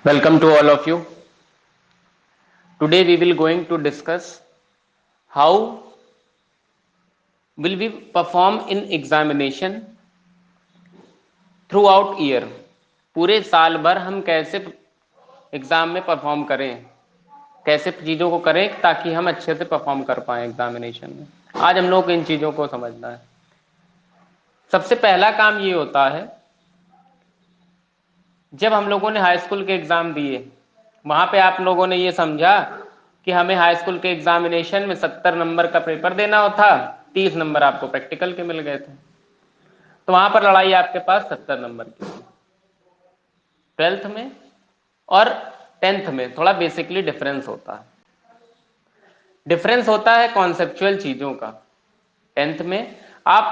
Welcome to all of you. Today we will going to discuss how will we perform in examination throughout year. पूरे साल भर हम कैसे exam में perform करें, कैसे चीज़ों को करें ताकि हम अच्छे से परफॉर्म कर पाएं एग्जामिनेशन में। आज हम लोग को इन चीज़ों को समझना है। सबसे पहला काम ये होता है, जब हम लोगों ने हाई स्कूल के एग्ज़ाम दिए, वहाँ पे आप लोगों ने ये समझा कि हमें हाई स्कूल के एग्जामिनेशन में 70 नंबर का पेपर देना होता, 30 नंबर आपको प्रैक्टिकल के मिल गए थे। तो वहाँ पर लड़ाई आपके पास 70 नंबर की थी। 12th में और 10th में थोड़ा बेसिकली डिफरेंस होता है। डिफरेंस होता है कॉन्सेप्चुअल चीज़ों का। 10th में आप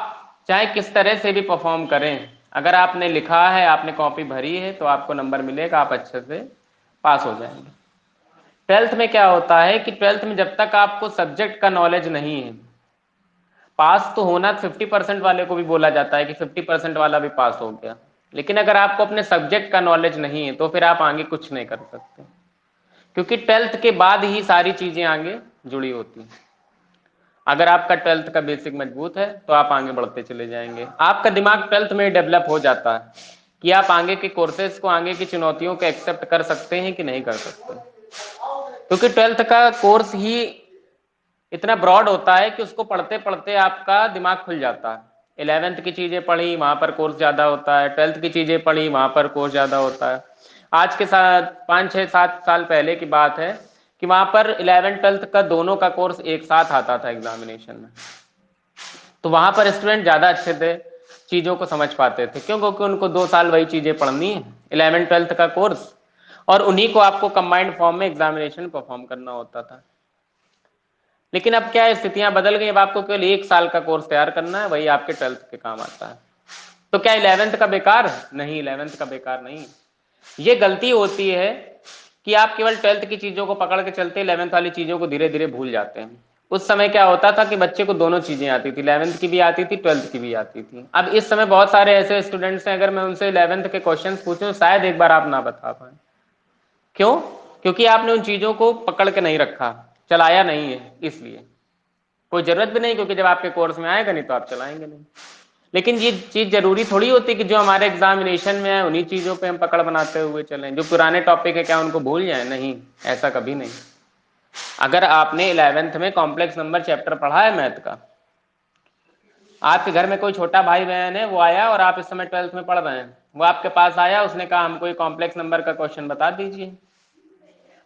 चाहे किस तरह से भी परफॉर्म करें, अगर आपने लिखा है, आपने कॉपी भरी है, तो आपको नंबर मिलेगा, आप अच्छे से पास हो जाएंगे। 12th में क्या होता है कि 12th में जब तक आपको सब्जेक्ट का नॉलेज नहीं है, पास तो होना 50% वाले को भी बोला जाता है कि 50% वाला भी पास हो गया, लेकिन अगर आपको अपने सब्जेक्ट का नॉलेज नहीं है तो फिर आप आगे कुछ नहीं कर सकते, क्योंकि 12th के बाद ही सारी चीजें आगे जुड़ी होती हैं। अगर आपका 12th का बेसिक मजबूत है तो आप आगे बढ़ते चले जाएंगे। आपका दिमाग 12th में डेवलप हो जाता है कि आप आगे के कोर्सेज को, आगे की चुनौतियों को एक्सेप्ट कर सकते हैं कि नहीं कर सकते, क्योंकि 12th का कोर्स ही इतना ब्रॉड होता है कि उसको पढ़ते पढ़ते आपका दिमाग खुल जाता है। 11th की चीजें पढ़ी, वहां पर कोर्स ज्यादा होता है, 12th की चीजें पढ़ी, वहां पर कोर्स ज्यादा होता है। आज के साथ 5 6 7 साल पहले की बात है कि वहां पर 11th 12th का दोनों का कोर्स एक साथ आता था एग्जामिनेशन में, तो वहां पर स्टूडेंट ज्यादा अच्छे थे, चीजों को समझ पाते थे। क्यों? क्योंकि उनको 2 साल वही चीजें पढ़नी है, 11th 12th का कोर्स, और उन्हीं को आपको कंबाइंड फॉर्म में एग्जामिनेशन परफॉर्म करना होता था। लेकिन अब क्या है, स्थितियां बदल गई। अब आपको केवल 1 साल का कोर्स तैयार करना है, वही आपके 12th के काम आता है। तो क्या 11th का बेकार है? नहीं, 11th का बेकार नहीं। ये गलती होती है कि आप केवल 12th की चीजों को पकड़ के चलते 11th वाली चीजों को धीरे धीरे भूल जाते हैं। उस समय क्या होता था कि बच्चे को दोनों चीजें आती थी, 11th की भी आती थी, 12th की भी आती थी। अब इस समय बहुत सारे ऐसे स्टूडेंट्स हैं, अगर मैं उनसे 11th के क्वेश्चंस पूछूं शायद एक बार आप ना बता पाए। क्यों? क्योंकि आपने उन चीजों को पकड़ के नहीं रखा, चलाया नहीं है। इसलिए कोई जरूरत भी नहीं, क्योंकि जब आपके कोर्स में आएगा नहीं तो आप चलाएंगे नहीं। लेकिन ये चीज जरूरी थोड़ी होती कि जो हमारे एग्जामिनेशन में है उन्हीं चीजों पे हम पकड़ बनाते हुए चलें। जो पुराने टॉपिक है क्या उनको भूल जाए? नहीं, ऐसा कभी नहीं। अगर आपने 11th में कॉम्प्लेक्स नंबर चैप्टर पढ़ा है मैथ का, आपके घर में कोई छोटा भाई बहन है, वो आया और आप इस समय 12th में पढ़ रहे हैं, वो आपके पास आया, उसने कहा हमको ये कॉम्प्लेक्स नंबर का क्वेश्चन बता दीजिए।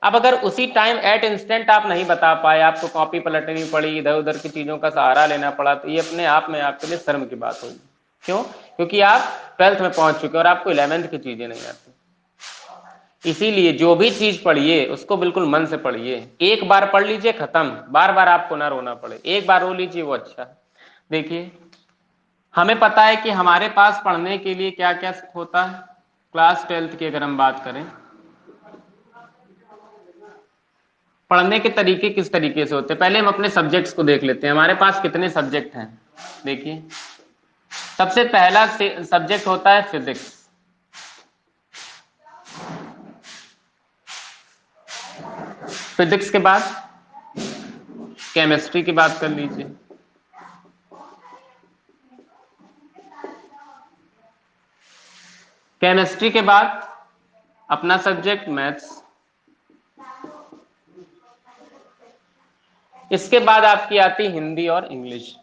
अब अगर उसी टाइम एट इंस्टेंट आप नहीं बता पाए, आपको कॉपी पलटनी पड़ी, इधर उधर की चीजों का सहारा लेना पड़ा, तो ये अपने आप में आपके लिए शर्म की बात होगी। क्यों? क्योंकि आप 12th में पहुंच चुके और आपको 11th की चीजें नहीं आती। इसीलिए जो भी चीज पढ़िए उसको बिल्कुल मन से पढ़िए। एक बार पढ़ लीजिए, खत्म, बार बार आपको ना रोना पड़े। एक बार रो लीजिए, वो अच्छा। देखिए, हमें पता है कि हमारे पास पढ़ने के लिए क्या क्या होता है। क्लास 12th की अगर हम बात करें, पढ़ने के तरीके किस तरीके से होते हैं, पहले हम अपने सब्जेक्ट्स को देख लेते हैं। हमारे पास कितने सब्जेक्ट हैं? देखिए, सबसे पहला सब्जेक्ट होता है फिजिक्स। फिजिक्स के बाद केमिस्ट्री की बात कर लीजिए। केमिस्ट्री के बाद अपना सब्जेक्ट मैथ्स। इसके बाद आपकी आती हिंदी और इंग्लिश।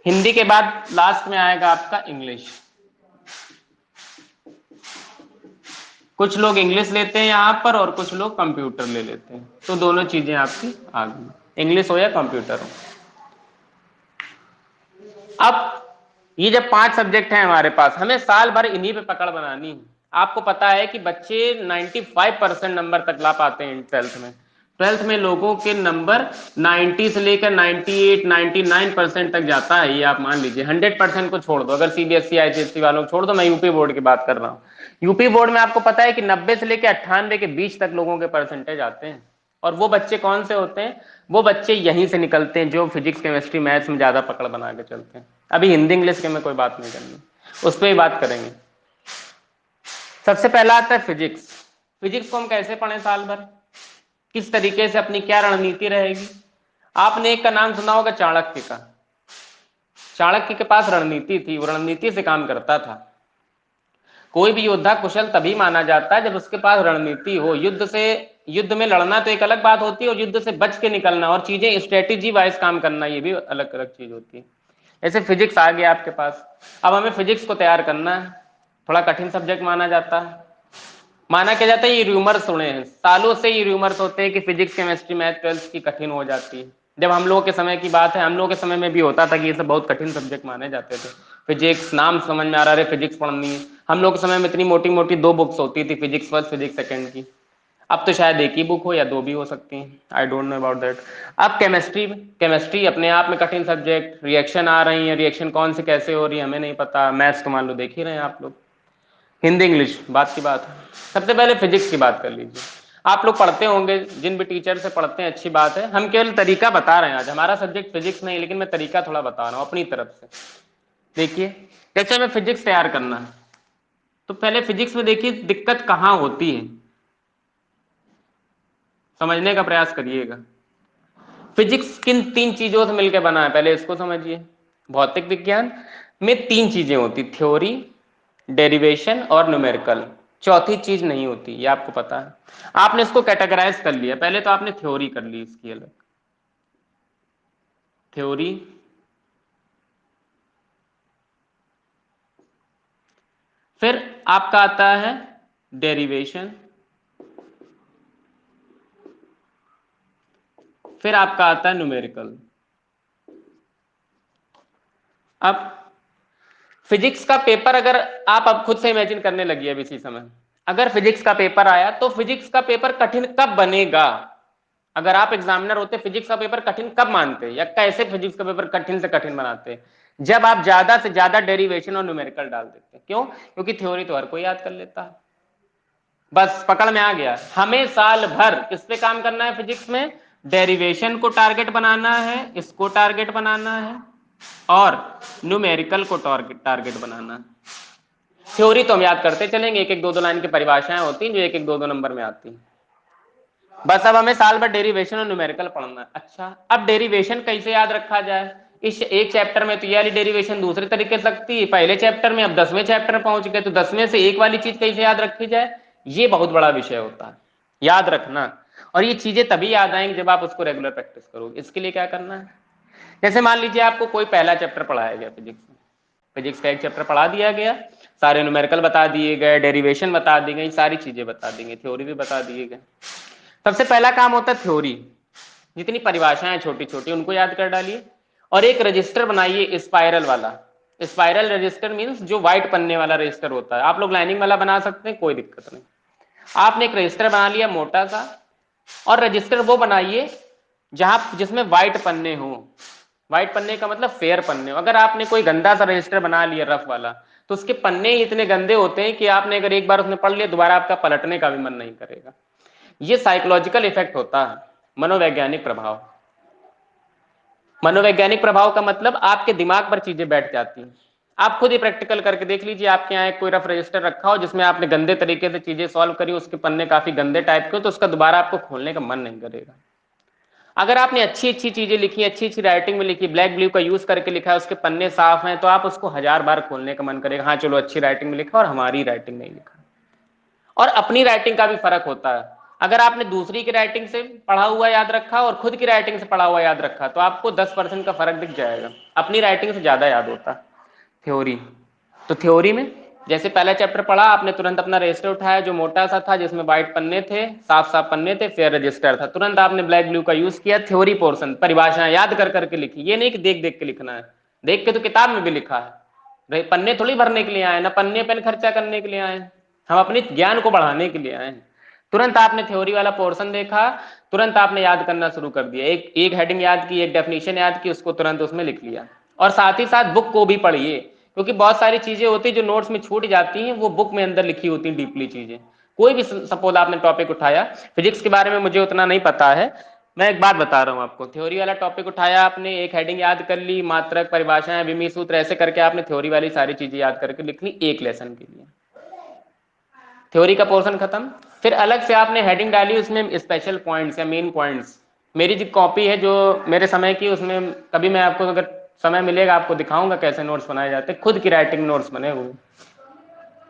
हिंदी के बाद लास्ट में आएगा आपका इंग्लिश। कुछ लोग इंग्लिश लेते हैं यहां पर और कुछ लोग कंप्यूटर ले लेते हैं, तो दोनों चीजें आपकी आ गई, इंग्लिश हो या कंप्यूटर हो। अब ये जब 5 सब्जेक्ट हैं हमारे पास, हमें साल भर इन्हीं पे पकड़ बनानी है। आपको पता है कि बच्चे 95% नंबर तक ला पाते हैं 12th में। 12th में लोगों के नंबर 90 से लेकर 98 99% तक जाता है, ये आप मान लीजिए। 100% को छोड़ दो, अगर सीबीएसई आईसीएसई वालों को छोड़ दो, मैं यूपी बोर्ड की बात कर रहा हूँ। यूपी बोर्ड में आपको पता है कि 90 से लेकर 98 के बीच तक लोगों के परसेंटेज आते हैं। और वो बच्चे कौन से होते हैं? वो बच्चे यहीं से निकलते हैं जो फिजिक्स केमिस्ट्री मैथ्स में ज्यादा पकड़ बना के चलते हैं। अभी हिंदी इंग्लिश के में कोई बात नहीं करनी, उस पर ही बात करेंगे। सबसे पहला आता है फिजिक्स। फिजिक्स को हम कैसे पढ़ें साल भर, किस तरीके से, अपनी क्या रणनीति रहेगी? आपने एक का नाम सुना होगा, चाणक्य का। चाणक्य के पास रणनीति थी, वो रणनीति से काम करता था। कोई भी योद्धा कुशल तभी माना जाता है जब उसके पास रणनीति हो। युद्ध में लड़ना तो एक अलग बात होती है, और युद्ध से बच के निकलना और चीजें स्ट्रेटेजी वाइज काम करना, ये भी अलग अलग चीज होती है। ऐसे फिजिक्स आ गया आपके पास। अब हमें फिजिक्स को तैयार करना है। थोड़ा कठिन सब्जेक्ट माना जाता है। माना क्या जाता है, ये रूमर्स सुने हैं, सालों से ये रूमर्स होते हैं कि फिजिक्स केमिस्ट्री मैथ ट्वेल्थ की कठिन हो जाती है। जब हम लोगों के समय की बात है, हम लोगों के समय में भी होता था कि ये सब बहुत कठिन सब्जेक्ट माने जाते थे। फिजिक्स नाम समझ में आ रहा है, फिजिक्स पढ़नी है। हम लोग के समय में इतनी मोटी मोटी 2 बुक्स होती थी, फिजिक्स फर्स्ट फिजिक्स सेकंड की। अब तो शायद एक ही बुक हो या 2 भी हो सकती हैं, I don't know about that. अब केमिस्ट्री अपने आप में कठिन सब्जेक्ट, रिएक्शन आ रही है, रिएक्शन कौन से कैसे हो रही है हमें नहीं पता। मैथ्स तो मान लो देख ही रहे हैं आप लोग। हिंदी इंग्लिश बात की बात है। सबसे पहले फिजिक्स की बात कर लीजिए। आप लोग पढ़ते होंगे, जिन भी टीचर से पढ़ते हैं अच्छी बात है। हम केवल तरीका बता रहे हैं, आज हमारा सब्जेक्ट फिजिक्स नहीं, लेकिन मैं तरीका थोड़ा बता रहा हूं अपनी तरफ से। देखिए, जैसे हमें फिजिक्स तैयार करना है, तो पहले फिजिक्स में देखिए दिक्कत कहां होती है, समझने का प्रयास करिएगा। फिजिक्स किन 3 चीजों से मिलकर बना है, पहले इसको समझिए। भौतिक विज्ञान में 3 चीजें होती, थ्योरी, डेरिवेशन और न्यूमेरिकल। चौथी चीज नहीं होती, ये आपको पता है। आपने इसको कैटेगराइज कर लिया, पहले तो आपने थ्योरी कर ली इसकी अलग, थ्योरी। फिर आपका आता है डेरिवेशन। फिर आपका आता है न्यूमेरिकल। अब फिजिक्स का पेपर अगर आप अब खुद से इमेजिन करने लगी अब इसी समय, अगर फिजिक्स का पेपर आया तो फिजिक्स का पेपर कठिन कब बनेगा? अगर आप एग्जामिनर होते, फिजिक्स का पेपर कठिन कब मानते, या कैसे फिजिक्स का पेपर कठिन से कठिन बनाते? जब आप ज्यादा से ज्यादा डेरिवेशन और न्यूमेरिकल डाल देते। क्यों? क्योंकि थ्योरी तो हर कोई याद कर लेता है, बस पकड़ में आ गया। हमें साल भर किस पे काम करना है फिजिक्स में? डेरिवेशन को टारगेट बनाना है, इसको टारगेट बनाना है, और न्यूमेरिकल को टारगेट बनाना है। थ्योरी तो हम याद करते चलेंगे, एक एक दो दो लाइन की परिभाषाएं होती हैं जो एक एक दो दो नंबर में आती हैं। बस अब हमें साल भर डेरिवेशन और न्यूमेरिकल पढ़ना है। अच्छा, अब डेरिवेशन कैसे याद रखा जाए? इस एक चैप्टर में तो ये वाली डेरिवेशन दूसरे तरीके से लगती है पहले चैप्टर में, अब 10वें चैप्टर में पहुंच गए तो 10वें से एक वाली चीज कैसे याद रखी जाए? ये बहुत बड़ा विषय होता है याद रखना। और ये चीजें तभी याद आएंगी जब आप उसको रेगुलर प्रैक्टिस करोगे। इसके लिए क्या करना है, जैसे मान लीजिए आपको कोई पहला चैप्टर पढ़ाया गया फिजिक्स में, फिजिक्स का एक चैप्टर पढ़ा दिया गया, सारे न्यूमेरिकल बता दिए गए, डेरिवेशन बता दी गई, सारी चीजें बता दी गई, थ्योरी भी बता दिए गए। सबसे पहला काम होता है थ्योरी। जितनी परिभाषाएं छोटी छोटी उनको याद कर डालिए, और एक रजिस्टर बनाइए स्पाइरल वाला। स्पाइरल रजिस्टर मींस जो व्हाइट पन्ने वाला रजिस्टर होता है, आप लोग लाइनिंग वाला बना सकते हैं, कोई दिक्कत नहीं। आपने एक रजिस्टर बना लिया मोटा सा, और रजिस्टर वो बनाइए जिसमें व्हाइट पन्ने हो। व्हाइट पन्ने का मतलब फेयर पन्ने हो। अगर आपने कोई गंदा सा रजिस्टर बना लिया रफ वाला, तो उसके पन्ने ही इतने गंदे होते हैं कि आपने अगर एक बार उसमें पढ़ लिया, दोबारा आपका पलटने का भी मन नहीं करेगा। ये साइकोलॉजिकल इफेक्ट होता है, मनोवैज्ञानिक प्रभाव। मनोवैज्ञानिक प्रभाव का मतलब आपके दिमाग पर चीजें बैठ जाती हैं। आप खुद ही प्रैक्टिकल करके देख लीजिए, आपके यहाँ कोई रफ रजिस्टर रखा हो जिसमें आपने गंदे तरीके से चीजें सॉल्व करी, उसके पन्ने काफी गंदे टाइप के हो, तो उसका दोबारा आपको खोलने का मन नहीं करेगा। अगर आपने अच्छी अच्छी चीजें लिखी, अच्छी अच्छी राइटिंग में लिखी, ब्लैक ब्लू का यूज करके लिखा है, उसके पन्ने साफ हैं, तो आप उसको 1000 बार खोलने का मन करेगा। हाँ चलो, अच्छी राइटिंग में लिखा और हमारी राइटिंग नहीं लिखा। और अपनी राइटिंग का भी फर्क होता है। अगर आपने दूसरी की राइटिंग से पढ़ा हुआ याद रखा और खुद की राइटिंग से पढ़ा हुआ याद रखा, तो आपको 10% का फर्क दिख जाएगा। अपनी राइटिंग से ज्यादा याद होता थ्योरी। तो थ्योरी में जैसे पहला चैप्टर पढ़ा, आपने तुरंत अपना रजिस्टर उठाया जो मोटा सा था, जिसमें व्हाइट पन्ने थे, साफ साफ पन्ने थे, फेयर रजिस्टर था, तुरंत आपने ब्लैक ब्लू का यूज किया, थ्योरी पोर्शन परिभाषाएं याद कर करके लिखी। ये नहीं कि देख देख के लिखना है, देख के तो किताब में भी लिखा है, पन्ने थोड़ी भरने के लिए आए ना, पन्ने पेन खर्चा करने के लिए आए, हम अपने ज्ञान को बढ़ाने के लिए आए हैं। तुरंत आपने थ्योरी वाला पोर्शन देखा, तुरंत आपने याद करना शुरू कर दिया, एक एक हेडिंग याद की, एक डेफिनेशन याद की, उसको तुरंत उसमें लिख लिया। और साथ ही साथ बुक को भी पढ़िए, क्योंकि बहुत सारी चीजें होती है जो नोट्स में छूट जाती हैं, वो बुक में अंदर लिखी होती हैं डीपली चीजें। कोई भी सपोज आपने टॉपिक उठाया, फिजिक्स के बारे में मुझे उतना नहीं पता है, मैं एक बात बता रहा हूं आपको, थ्योरी वाला टॉपिक उठाया आपने, एक हेडिंग याद कर ली, मात्रक, परिभाषाएं, विमीय सूत्र, ऐसे करके आपने थ्योरी वाली सारी चीजें याद करके लिख ली एक लेसन के लिए, थ्योरी का पोर्शन खत्म। फिर अलग से आपने हेडिंग डाली उसमें स्पेशल पॉइंट्स या मेन पॉइंट्स। मेरी जो कॉपी है जो मेरे समय की, उसमें कभी मैं आपको अगर समय मिलेगा आपको दिखाऊंगा कैसे नोट्स बनाए जाते हैं, खुद की राइटिंग नोट्स बने हुए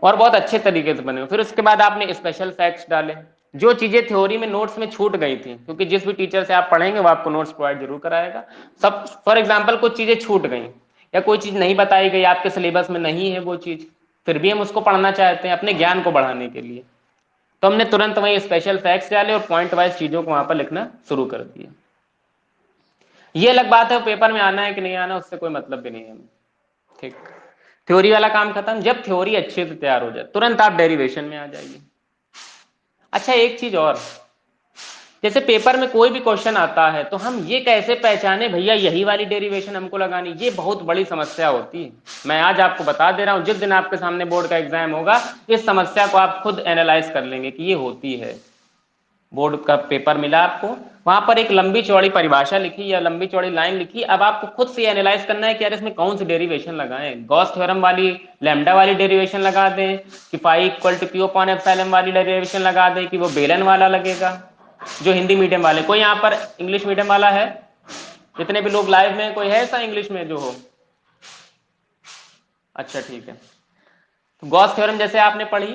और बहुत अच्छे तरीके से बने हुए। फिर उसके बाद आपने स्पेशल फैक्ट्स डाले, जो चीजें थ्योरी में नोट्स में छूट गई थी, क्योंकि जिस भी टीचर से आप पढ़ेंगे वो आपको नोट्स प्रोवाइड जरूर कराएगा। सब फॉर एग्जाम्पल कुछ चीजें छूट गई या कोई चीज नहीं बताई गई, आपके सिलेबस में नहीं है वो चीज, फिर भी हम उसको पढ़ना चाहते हैं अपने ज्ञान को बढ़ाने के लिए, तो हमने तुरंत वहीं स्पेशल फैक्ट्स डाले और पॉइंट वाइज चीजों को वहां पर लिखना शुरू कर दिया। ये अलग बात है पेपर में आना है कि नहीं आना, उससे कोई मतलब भी नहीं है, ठीक। थ्योरी वाला काम खत्म। जब थ्योरी अच्छे से तैयार हो जाए तुरंत आप डेरिवेशन में आ जाइए। अच्छा एक चीज और, जैसे पेपर में कोई भी क्वेश्चन आता है तो हम ये कैसे पहचाने भैया यही वाली डेरिवेशन हमको लगानी, ये बहुत बड़ी समस्या होती है। मैं आज आपको बता दे रहा हूं, जिस दिन आपके सामने बोर्ड का एग्जाम होगा इस समस्या को आप खुद एनालाइज कर लेंगे कि ये होती है। बोर्ड का पेपर मिला आपको, वहां पर एक लंबी चौड़ी परिभाषा लिखी या लंबी चौड़ी लाइन लिखी, अब आपको खुद से एनालाइज करना है कि यार इसमें कौन सी डेरिवेशन लगाएं, गॉस थ्योरम वाली लैम्डा वाली डेरिवेशन लगा दें कि pi equal to Q upon epsilon वाली डेरिवेशन लगा दें, कि वो बेलन वाला लगेगा। जो हिंदी मीडियम वाले, कोई यहाँ पर इंग्लिश मीडियम वाला है? जितने भी लोग लाइव में कोई है ऐसा इंग्लिश में जो हो? अच्छा ठीक है। तो गॉस थ्योरम जैसे आपने पढ़ी,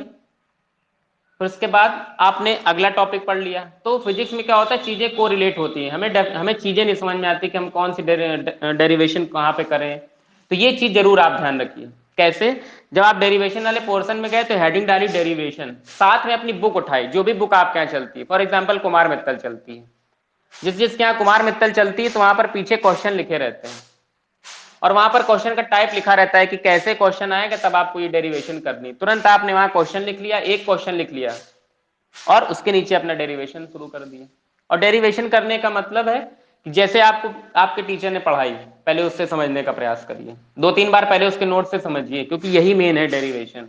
फिर उसके बाद आपने अगला टॉपिक पढ़ लिया, तो फिजिक्स में क्या होता है चीजें कोरिलेट होती हैं, हमें चीजें नहीं समझ में आती कि हम कौन सी डेरिवेशन कहाँ पे करें। तो ये चीज जरूर आप ध्यान रखिए। कैसे? जब आप डेरिवेशन वाले पोर्शन में गए तो हेडिंग डाली डेरिवेशन, साथ में अपनी बुक उठाई, जो भी बुक आपके यहाँ चलती है, फॉर एग्जाम्पल कुमार मित्तल चलती है, जिस जिसके यहाँ कुमार मित्तल चलती है तो वहां पर पीछे क्वेश्चन लिखे रहते हैं और वहां पर क्वेश्चन का टाइप लिखा रहता है कि कैसे क्वेश्चन आएगा तब आपको ये डेरिवेशन करनी। तुरंत आपने वहां क्वेश्चन लिख लिया, एक क्वेश्चन लिख लिया और उसके नीचे अपना डेरिवेशन शुरू कर दिया। और डेरिवेशन करने का मतलब है कि जैसे आपको आपके टीचर ने पढ़ाई पहले उससे समझने का प्रयास करिए, 2-3 बार पहले उसके नोट से समझिए, क्योंकि यही मेन है डेरिवेशन।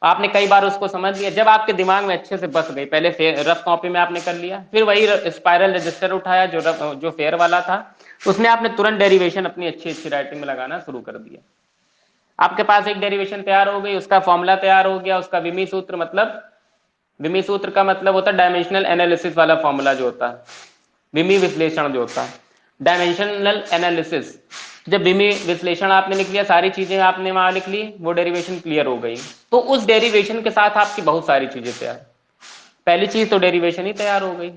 आपने कई बार उसको समझ लिया, जब आपके दिमाग में अच्छे से बस गई, पहले रफ कॉपी में आपने कर लिया, फिर वही स्पाइरल रजिस्टर उठाया जो फेयर वाला था, उसमें आपने तुरंत डेरिवेशन अपनी अच्छी अच्छी राइटिंग में लगाना शुरू कर दिया। आपके पास एक डेरिवेशन तैयार हो गई, उसका फॉर्मूला तैयार हो गया, उसका विमीय सूत्र, मतलब विमीय सूत्र का मतलब होता है डायमेंशनल एनालिसिस वाला फॉर्मूला जो होता है, विमीय विश्लेषण जो होता है, डायमेंशनल एनालिसिस। जब विमीय विश्लेषण आपने लिख लिया, सारी चीजें आपने वहां लिख ली, वो डेरिवेशन क्लियर हो गई, तो उस डेरिवेशन के साथ आपकी बहुत सारी चीजें तैयार। पहली चीज तो डेरिवेशन ही तैयार हो गई,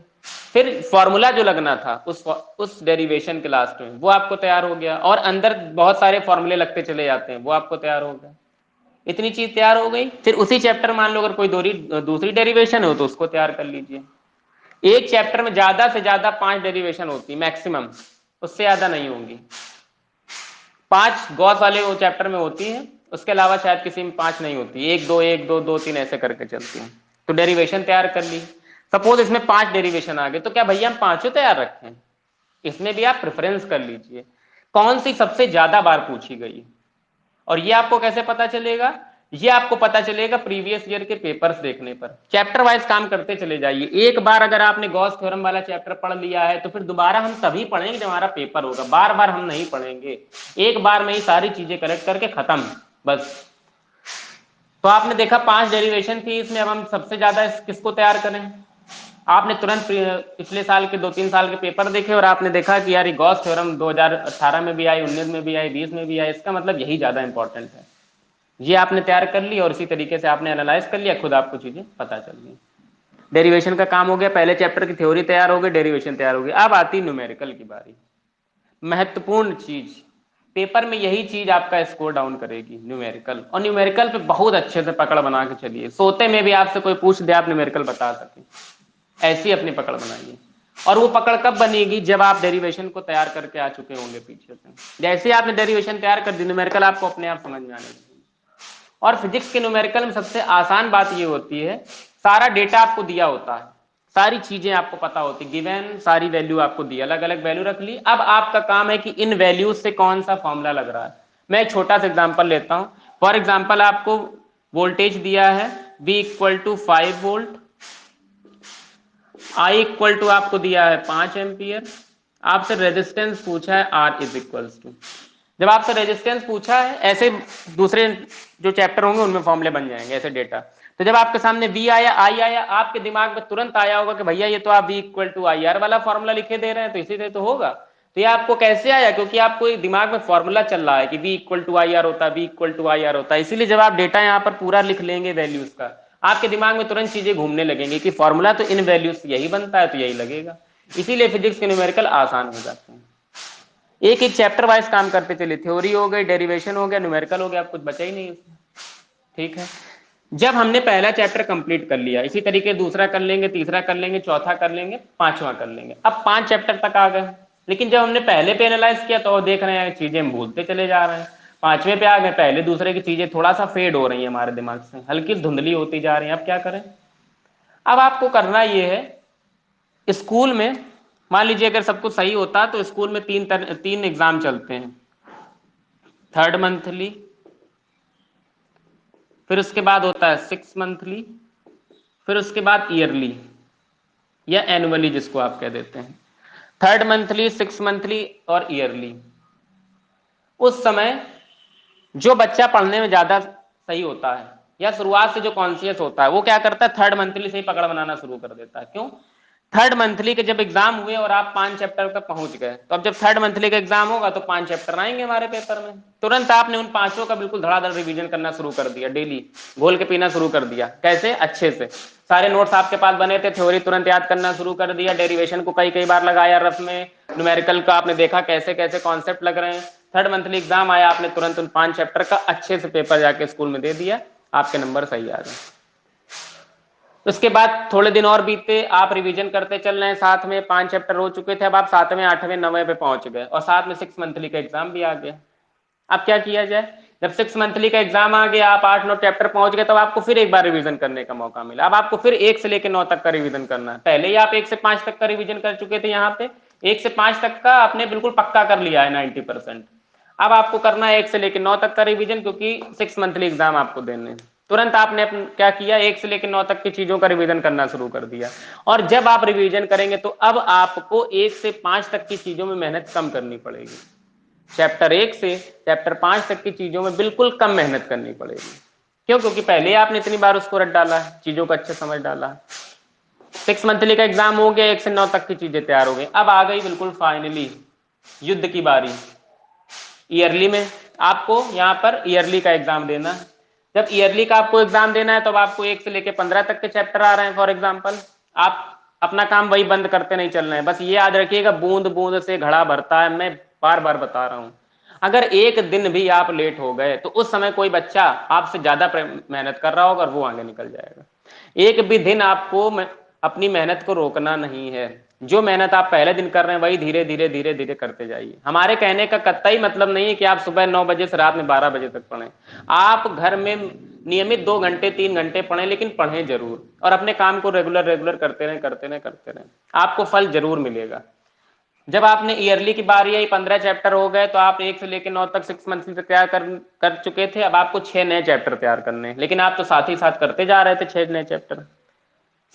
फिर फॉर्मूला जो लगना था उस डेरिवेशन के लास्ट में वो आपको तैयार हो गया, और अंदर बहुत सारे फॉर्मूले लगते चले जाते हैं वो आपको तैयार हो गया। इतनी चीज तैयार हो गई, फिर उसी चैप्टर मान लो अगर कोई दूसरी डेरिवेशन हो तो उसको तैयार कर लीजिए। एक चैप्टर में ज्यादा से ज्यादा 5 डेरिवेशन होती मैक्सिमम, उससे ज्यादा नहीं होंगी। 5 गॉस वाले वो चैप्टर में होती है, उसके अलावा शायद किसी में 5 नहीं होती, 1 2 1 2 2 3 ऐसे करके चलती है। तो डेरिवेशन तैयार कर ली, सपोज इसमें 5 डेरिवेशन आ गए, तो क्या भैया हम पांचों तैयार रखें? इसमें भी आप प्रेफरेंस कर लीजिए कौन सी सबसे ज्यादा बार पूछी गई। और ये आपको कैसे पता चलेगा? ये आपको पता चलेगा प्रीवियस ईयर के पेपर्स देखने पर। चैप्टर वाइज काम करते चले जाइए, एक बार अगर आपने गॉस थ्योरम वाला चैप्टर पढ़ लिया है तो फिर दोबारा हम तभी पढ़ेंगे जब हमारा पेपर होगा, बार बार हम नहीं पढ़ेंगे, एक बार में ही सारी चीजें करेक्ट करके खत्म बस। तो आपने देखा 5 डेरिवेशन थी इसमें, अब हम सबसे ज्यादा किसको तैयार करें? आपने तुरंत पिछले साल के 2-3 साल के पेपर देखे और आपने देखा कि यार ये गॉस थ्योरम 2018 में भी आई, 19 में भी आई, 20 में भी आई, इसका मतलब यही ज्यादा इंपॉर्टेंट है। ये आपने तैयार कर ली और इसी तरीके से आपने एनालाइज कर लिया, खुद आपको चीजें पता चल गई। डेरिवेशन का काम हो गया, पहले चैप्टर की थ्योरी तैयार हो गई, डेरिवेशन तैयार हो गई। अब आती न्यूमेरिकल की बारी, महत्वपूर्ण चीज। पेपर में यही चीज आपका स्कोर डाउन करेगी, न्यूमेरिकल। और न्यूमेरिकल पे बहुत अच्छे से पकड़ बना के चलिए, सोते में भी आपसे कोई पूछ दे आप न्यूमेरिकल बता सके, ऐसी अपनी पकड़ बनाइए। और वो पकड़ कब बनेगी? जब आप डेरिवेशन को तैयार करके आ चुके होंगे पीछे से। जैसे ही आपने डेरिवेशन तैयार कर दी, न्यूमेरिकल आपको अपने आप समझ में आने लगेगी। और फिजिक्स के न्यूमेरिकल में सबसे आसान बात ये होती है, सारा डेटा आपको दिया होता है, सारी चीजें आपको पता होती, गिवन सारी वैल्यू आपको दी, अलग अलग वैल्यू रख ली। अब आपका काम है कि इन वैल्यूज से कौन सा फॉर्मूला लग रहा है। मैं एक छोटा सा एग्जांपल लेता हूं। फॉर एग्जांपल आपको वोल्टेज दिया है V equal to 5 volt, I equal to आपको दिया है 5 एम्पियर, आपसे रेजिस्टेंस पूछा है R इज इक्वल्स टू। जब आपसे रेजिस्टेंस पूछा है, ऐसे दूसरे जो चैप्टर होंगे उनमें फॉर्मूले बन जाएंगे ऐसे डेटा। तो जब आपके सामने V आया, I आया, आपके दिमाग में तुरंत आया होगा कि भैया ये तो आप V equal to I R वाला फॉर्मूला लिखे दे रहे हैं, तो इसी से तो होगा। तो ये आपको कैसे आया? क्योंकि आपको दिमाग में फॉर्मूला चल रहा है कि V equal to I R होता है, V equal to I R होता है। इसीलिए जब आप डेटा यहाँ पर पूरा लिख लेंगे वैल्यूज का, आपके दिमाग में तुरंत चीजें घूमने लगेंगी कि फॉर्मूला तो इन वैल्यूज से यही बनता है, तो यही लगेगा। इसीलिए फिजिक्स के न्यूमेरिकल आसान हो जाते हैं। एक एक चैप्टर वाइज काम करते चलिए, थ्योरी हो गई, डेरिवेशन हो गया, न्यूमेरिकल हो गया, अब कुछ बचा ही नहीं इसमें। ठीक है, जब हमने पहला चैप्टर कंप्लीट कर लिया, इसी तरीके दूसरा कर लेंगे, तीसरा कर लेंगे, चौथा कर लेंगे, पांचवा कर लेंगे। अब 5 चैप्टर तक आ गए, लेकिन जब हमने पहले पे एनालाइज किया तो देख रहे हैं चीजें हम भूलते चले जा रहे हैं। 5वें पे आ गए, पहले दूसरे की चीजें थोड़ा सा फेड हो रही है हमारे दिमाग से, हल्की धुंधली होती जा रही है। अब क्या करें? अब आपको करना ये है, स्कूल में मान लीजिए अगर सब कुछ सही होता तो स्कूल में तीन एग्जाम चलते हैं, थर्ड मंथली, फिर उसके बाद होता है 6 मंथली, फिर उसके बाद ईयरली या एनुअली जिसको आप कह देते हैं। थर्ड मंथली, 6 मंथली और ईयरली। उस समय जो बच्चा पढ़ने में ज्यादा सही होता है या शुरुआत से जो कॉन्शियस होता है, वो क्या करता है, थर्ड मंथली से ही पकड़ बनाना शुरू कर देता है। क्यों? थर्ड मंथली के जब एग्जाम हुए और आप 5 चैप्टर तक पहुंच गए, तो अब जब थर्ड मंथली का एग्जाम होगा तो 5 चैप्टर आएंगे हमारे पेपर में। तुरंत आपने उन पांचों का बिल्कुल धड़ाधड़ रिवीजन करना शुरू कर दिया, डेली घोल के पीना शुरू कर दिया। कैसे? अच्छे से सारे नोट्स आपके पास बने थे, थ्योरी तुरंत याद करना शुरू कर दिया, डेरिवेशन को कई कई बार लगाया रफ में, न्यूमेरिकल का आपने देखा कैसे कैसे कॉन्सेप्ट लग रहे हैं। थर्ड मंथली एग्जाम आया, आपने तुरंत उन 5 चैप्टर का अच्छे से पेपर जाके स्कूल में दे दिया, आपके नंबर सही आ गए। उसके बाद थोड़े दिन और बीते, आप रिवीजन करते चल रहे हैं, साथ में 5 चैप्टर हो चुके थे, अब आप 7वें 8वें 9वें पे पहुंच गए और साथ में 6 मंथली का एग्जाम भी आ गया। अब क्या किया जाए? जब 6 मंथली का एग्जाम आ गया, आप 8-9 चैप्टर पहुंच गए, तब आपको फिर एक बार रिवीजन करने का मौका मिला। अब आपको फिर 1 से लेकर 9 तक का रिवीजन करना है। पहले ही आप 1 से 5 तक का रिवीजन कर चुके थे, यहाँ पे 1 से 5 तक का आपने बिल्कुल पक्का कर लिया है 90%। अब आपको करना है 1 से लेकर 9 तक का रिवीजन, क्योंकि 6 मंथली एग्जाम आपको देने हैं। तुरंत आपने क्या किया, 1 से लेकर 9 तक की चीजों का रिवीजन करना शुरू कर दिया। और जब आप रिवीजन करेंगे तो अब आपको 1 से 5 तक की चीजों में मेहनत कम करनी पड़ेगी। चैप्टर 1 से चैप्टर 5 तक की चीजों में बिल्कुल कम मेहनत करनी पड़ेगी। क्यों? क्योंकि पहले ही आपने इतनी बार उसको रट डाला है, चीजों को अच्छे समझ डाला है। 6 मंथली का एग्जाम हो गया, 1 से 9 तक की चीजें तैयार हो गई। अब आ गई बिल्कुल फाइनली युद्ध की बारी। ईयरली में आपको यहाँ पर ईयरली का एग्जाम देना है। जब ईयरली का आपको एग्जाम देना है तो आपको 1 से लेकर 15 तक के चैप्टर आ रहे हैं। फॉर एग्जाम्पल, आप अपना काम वही बंद करते नहीं चल रहे हैं। बस ये याद रखिएगा, बूंद बूंद से घड़ा भरता है, मैं बार बार बता रहा हूं। अगर एक दिन भी आप लेट हो गए तो उस समय कोई बच्चा आपसे ज्यादा मेहनत कर रहा होगा और वो आगे निकल जाएगा। एक भी दिन आपको अपनी मेहनत को रोकना नहीं है। जो मेहनत आप पहले दिन कर रहे हैं वही धीरे धीरे धीरे धीरे करते जाइए। हमारे कहने का कतई मतलब नहीं है कि आप सुबह 9 बजे से रात में 12 बजे तक पढ़ें। आप घर में नियमित 2 घंटे 3 घंटे पढ़ें, लेकिन पढ़ें जरूर, और अपने काम को रेगुलर रेगुलर करते रहें करते रहें करते रहें, आपको फल जरूर मिलेगा। जब आपने ईयरली की बारी आई, 15 चैप्टर हो गए, तो आप 1 से लेकर 9 तक 6 मंथ से तैयार कर चुके थे। अब आपको 6 नए चैप्टर तैयार करने हैं, लेकिन आप तो साथ ही साथ करते जा रहे थे 6 नए चैप्टर।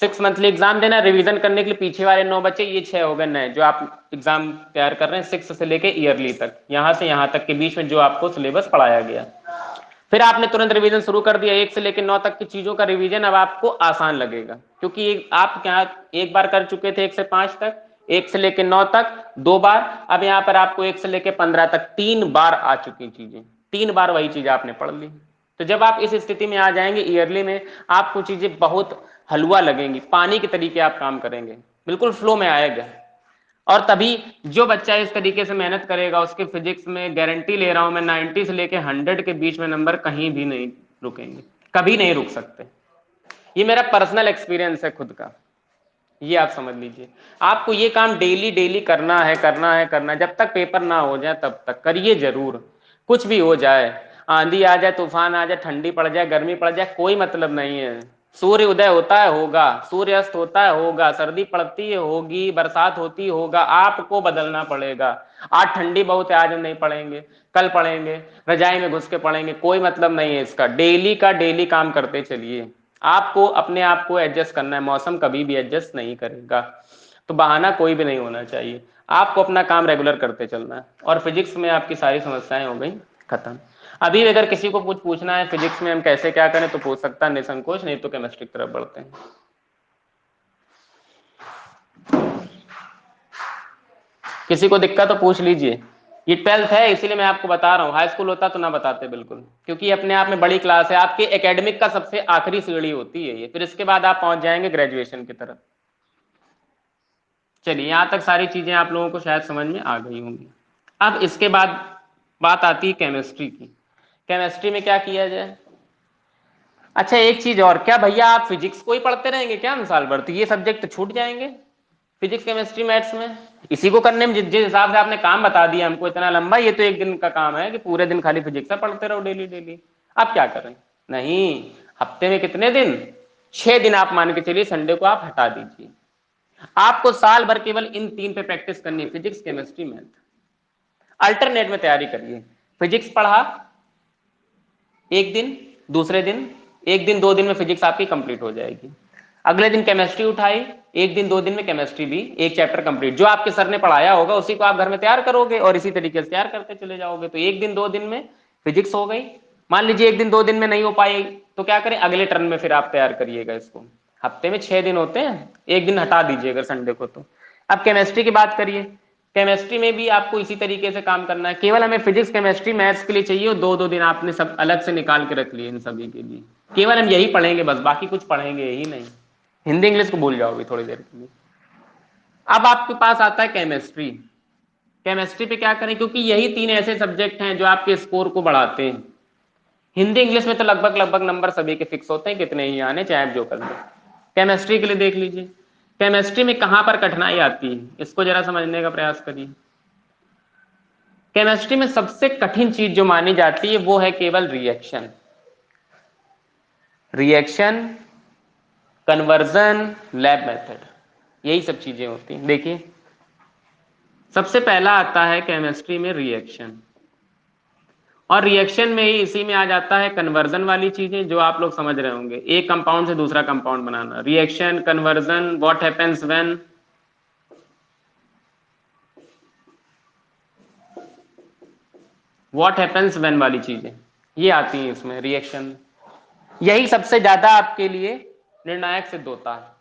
6 मंथली एग्जाम देना, रिवीजन करने के लिए पीछे वाले 9 बचे, ये 6 हो गए नए जो आप एग्जाम तैयार कर रहे हैं 6 से लेके ईयरली तक, यहां से यहां तक के बीच में जो आपको सिलेबस पढ़ाया गया। फिर आपने तुरंत रिवीजन शुरू कर दिया, 1 से लेकर 9 तक की चीजों का रिवीजन अब आपको आसान लगेगा, क्योंकि आप क्या एक बार कर चुके थे 1 से 5 तक, 1 से लेकर 9 तक 2 बार, अब यहाँ पर आपको 1 से लेकर 15 तक 3 बार आ चुकी चीजें, 3 बार वही चीज आपने पढ़ ली। तो जब आप इस स्थिति में आ जाएंगे ईयरली में, आपको चीजें बहुत हलवा लगेंगी, पानी के तरीके आप काम करेंगे, बिल्कुल फ्लो में आएगा। और तभी जो बच्चा इस तरीके से मेहनत करेगा, उसके फिजिक्स में गारंटी ले रहा हूं मैं, 90 से लेके 100 के बीच में नंबर कहीं भी नहीं रुकेंगे, कभी नहीं रुक सकते। ये मेरा पर्सनल एक्सपीरियंस है खुद का, ये आप समझ लीजिए। आपको ये काम डेली डेली करना है करना है करना है, जब तक पेपर ना हो जाए तब तक करिए जरूर। कुछ भी हो जाए, आंधी आ जाए, तूफान आ जाए, ठंडी पड़ जाए, गर्मी पड़ जाए, कोई मतलब नहीं है। सूर्य उदय होता है होगा, सूर्य अस्त होता है होगा, सर्दी पड़ती है होगी, बरसात होती होगा, आपको बदलना पड़ेगा। आज ठंडी बहुत है, आज हम नहीं पढ़ेंगे, कल पढ़ेंगे, रजाई में घुस के पढ़ेंगे, कोई मतलब नहीं है इसका। डेली का डेली काम करते चलिए, आपको अपने आप को एडजस्ट करना है, मौसम कभी भी एडजस्ट नहीं करेगा, तो बहाना कोई भी नहीं होना चाहिए। आपको अपना काम रेगुलर करते चलना है। और फिजिक्स में आपकी सारी समस्याएं हो गई खत्म। अभी अगर किसी को कुछ पूछना है फिजिक्स में हम कैसे क्या करें तो पूछ सकता है निसंकोच, नहीं तो केमिस्ट्री की तरफ बढ़ते हैं। किसी को दिक्कत तो पूछ लीजिए। ये 12th है इसीलिए मैं आपको बता रहा हूँ, हाई स्कूल होता तो ना बताते बिल्कुल, क्योंकि ये अपने आप में बड़ी क्लास है, आपके एकेडमिक का सबसे आखिरी सीढ़ी होती है ये, फिर इसके बाद आप पहुंच जाएंगे ग्रेजुएशन की तरफ। चलिए यहां तक सारी चीजें आप लोगों को शायद समझ में आ गई होंगी। अब इसके बाद बात आती है केमिस्ट्री की। केमिस्ट्री में क्या किया जाए? अच्छा एक चीज और, क्या भैया आप फिजिक्स को ही पढ़ते रहेंगे क्या हम साल भर, तो ये सब्जेक्ट तो छूट जाएंगे फिजिक्स केमिस्ट्री मैथ्स में? इसी को करने में जिस हिसाब से आपने काम बता दिया हमको इतना लंबा, ये तो एक दिन का काम है कि पूरे दिन खाली फिजिक्स पढ़ते रहो डेली डेली। आप क्या करें? नहीं, हफ्ते में कितने दिन? 6 दिन आप मान के चलिए, संडे को आप हटा दीजिए। आपको साल भर केवल इन 3 पे प्रैक्टिस करनी है, फिजिक्स केमिस्ट्री मैथ। अल्टरनेट में तैयारी करिए। फिजिक्स पढ़ा एक दिन, दूसरे दिन एक दिन 2 दिन में फिजिक्स आपकी कंप्लीट हो जाएगी। अगले दिन केमिस्ट्री उठाई, एक दिन 2 दिन में केमिस्ट्री भी एक चैप्टर कंप्लीट, जो आपके सर ने पढ़ाया होगा उसी को आप घर में तैयार करोगे और इसी तरीके से तैयार करते चले जाओगे, तो एक दिन 2 दिन में फिजिक्स हो गई। मान लीजिए एक दिन 2 दिन में नहीं हो पाई तो क्या करें, अगले टर्न में फिर आप तैयार करिएगा इसको। हफ्ते में 6 दिन होते हैं, एक दिन हटा दीजिए अगर संडे को तो। अब केमिस्ट्री की बात करिए। केमिस्ट्री में भी आपको इसी तरीके से काम करना है, केवल हमें फिजिक्स केमिस्ट्री मैथ्स के लिए चाहिए और 2-2 दिन आपने सब अलग से निकाल के रख लिए इन सभी के लिए। केवल हम यही पढ़ेंगे बस, बाकी कुछ पढ़ेंगे ही नहीं। हिंदी इंग्लिश को भूल जाओगे थोड़ी देर के लिए। अब आपके पास आता है केमिस्ट्री। केमिस्ट्री पे क्या करें, क्योंकि यही 3 ऐसे सब्जेक्ट हैं जो आपके स्कोर को बढ़ाते हैं। हिंदी इंग्लिश में तो लगभग लगभग नंबर सभी के फिक्स होते हैं, कितने ही आने चाहे आप जो कर लो। केमिस्ट्री के लिए देख लीजिए, केमिस्ट्री में कहां पर कठिनाई आती है इसको जरा समझने का प्रयास करिए। केमिस्ट्री में सबसे कठिन चीज जो मानी जाती है वो है केवल reaction. Reaction, conversion, lab method, यही सब चीजें होती हैं। देखिए सबसे पहला आता है केमिस्ट्री में रिएक्शन, और रिएक्शन में ही इसी में आ जाता है कन्वर्जन वाली चीजें जो आप लोग समझ रहे होंगे, एक कंपाउंड से दूसरा compound banana, reaction, conversion, what happens when, what happens when वाली चीजें ये आती हैं इसमें रिएक्शन। यही सबसे ज्यादा आपके लिए निर्णायक सिद्ध होता है।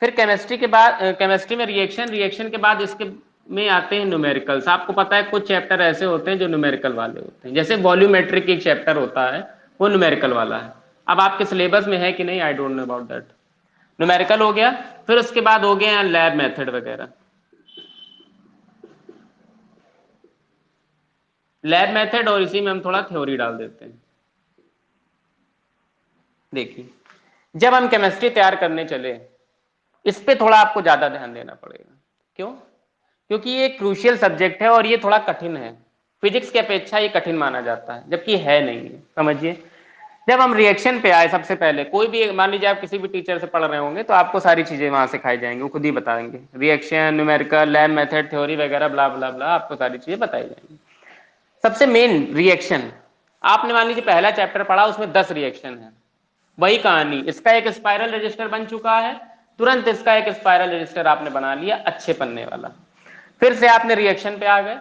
फिर केमिस्ट्री के बाद केमिस्ट्री में रिएक्शन, रिएक्शन के बाद इसके में आते हैं न्यूमेरिकल्स। आपको पता है कुछ चैप्टर ऐसे होते हैं जो न्यूमेरिकल वाले होते हैं, जैसे वॉल्यूमेट्रिक एक चैप्टर होता है वो न्यूमेरिकल वाला है। अब आपके सिलेबस में है कि नहीं I don't know about that. Numerical हो गया, फिर उसके बाद हो गए लैब मेथड वगैरह। लैब मेथड और इसी में हम थोड़ा थ्योरी डाल देते हैं। देखिए जब हम केमिस्ट्री तैयार करने चले इस पे थोड़ा आपको ज्यादा ध्यान देना पड़ेगा। क्यों? क्योंकि ये क्रूशियल सब्जेक्ट है और ये थोड़ा कठिन है। फिजिक्स की अपेक्षा ये कठिन माना जाता है जबकि है नहीं है, समझिए। जब हम रिएक्शन पे आए, सबसे पहले कोई भी मान लीजिए आप किसी भी टीचर से पढ़ रहे होंगे तो आपको सारी चीजें वहां सिखाई जाएंगी, वो खुद ही बताएंगे reaction, numerical, lab method, theory वगैरह ब्ला ब्ला ब्ला, आपको सारी चीजें बताई जाएंगी। सबसे मेन रिएक्शन, आपने मान लीजिए पहला चैप्टर पढ़ा उसमें 10 रिएक्शन है, वही कहानी, इसका एक स्पाइरल रजिस्टर बन चुका है, तुरंत इसका एक स्पाइरल रजिस्टर आपने बना लिया अच्छे पन्ने वाला। फिर से आपने रिएक्शन पे आ गए,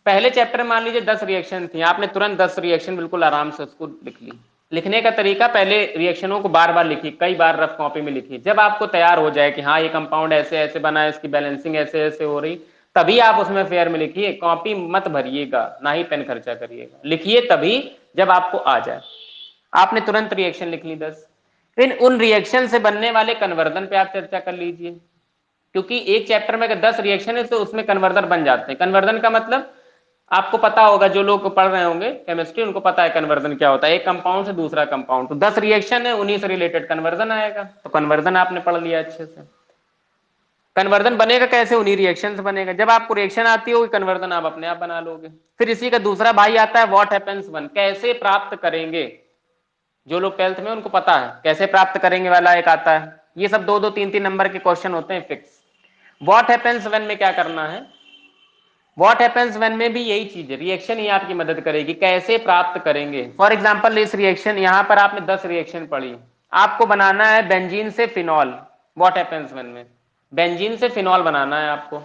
पहले चैप्टर में मान लीजिए 10 रिएक्शन थी, आपने तुरंत 10 रिएक्शन बिल्कुल आराम से उसको लिख ली। लिखने का तरीका, पहले रिएक्शनों को बार बार लिखिए, कई बार रफ कॉपी में लिखिए। जब आपको तैयार हो जाए कि हाँ ये कंपाउंड ऐसे ऐसे बना है, इसकी बैलेंसिंग ऐसे ऐसे हो रही, तभी आप उसमें फेयर में लिखिए। कॉपी मत भरिएगा, ना ही पेन खर्चा करिएगा, लिखिए तभी जब आपको आ जाए। आपने तुरंत रिएक्शन लिख ली 10। फिर उन रिएक्शन से बनने वाले कन्वर्जन पे आप चर्चा कर लीजिए, क्योंकि एक चैप्टर में अगर 10 रिएक्शन है तो उसमें कन्वर्जन बन जाते हैं। कन्वर्जन का मतलब आपको पता होगा, जो लोग पढ़ रहे होंगे केमिस्ट्री उनको पता है कन्वर्जन क्या होता है, एक कंपाउंड से दूसरा कंपाउंड, तो 10 रिएक्शन है उन्हीं से रिलेटेड कन्वर्जन आएगा, तो कन्वर्जन आपने पढ़ लिया अच्छे से। कन्वर्जन बनेगा कैसे? उन्हीं रिएक्शन से बनेगा। जब आपको रिएक्शन आती होगी कन्वर्जन आप अपने आप बना लोगे। फिर इसी का दूसरा भाई आता है व्हाट हैपेंस व्हेन, कैसे प्राप्त करेंगे। जो लोग 12th में उनको पता है कैसे प्राप्त करेंगे वाला एक आता है। ये सब 2-2 3-3 नंबर के क्वेश्चन होते हैं फिक्स। व्हाट हैपेंस व्हेन में क्या करना है, व्हाट हैपेंस व्हेन में भी यही चीज है, रिएक्शन ही आपकी मदद करेगी, कैसे प्राप्त करेंगे। फॉर एग्जांपल इस रिएक्शन, यहां पर आपने 10 रिएक्शन पढ़ी, आपको बनाना है बेंजीन से फिनॉल। व्हाट हैपेंस व्हेन में बेंजीन से फिनॉल बनाना है आपको,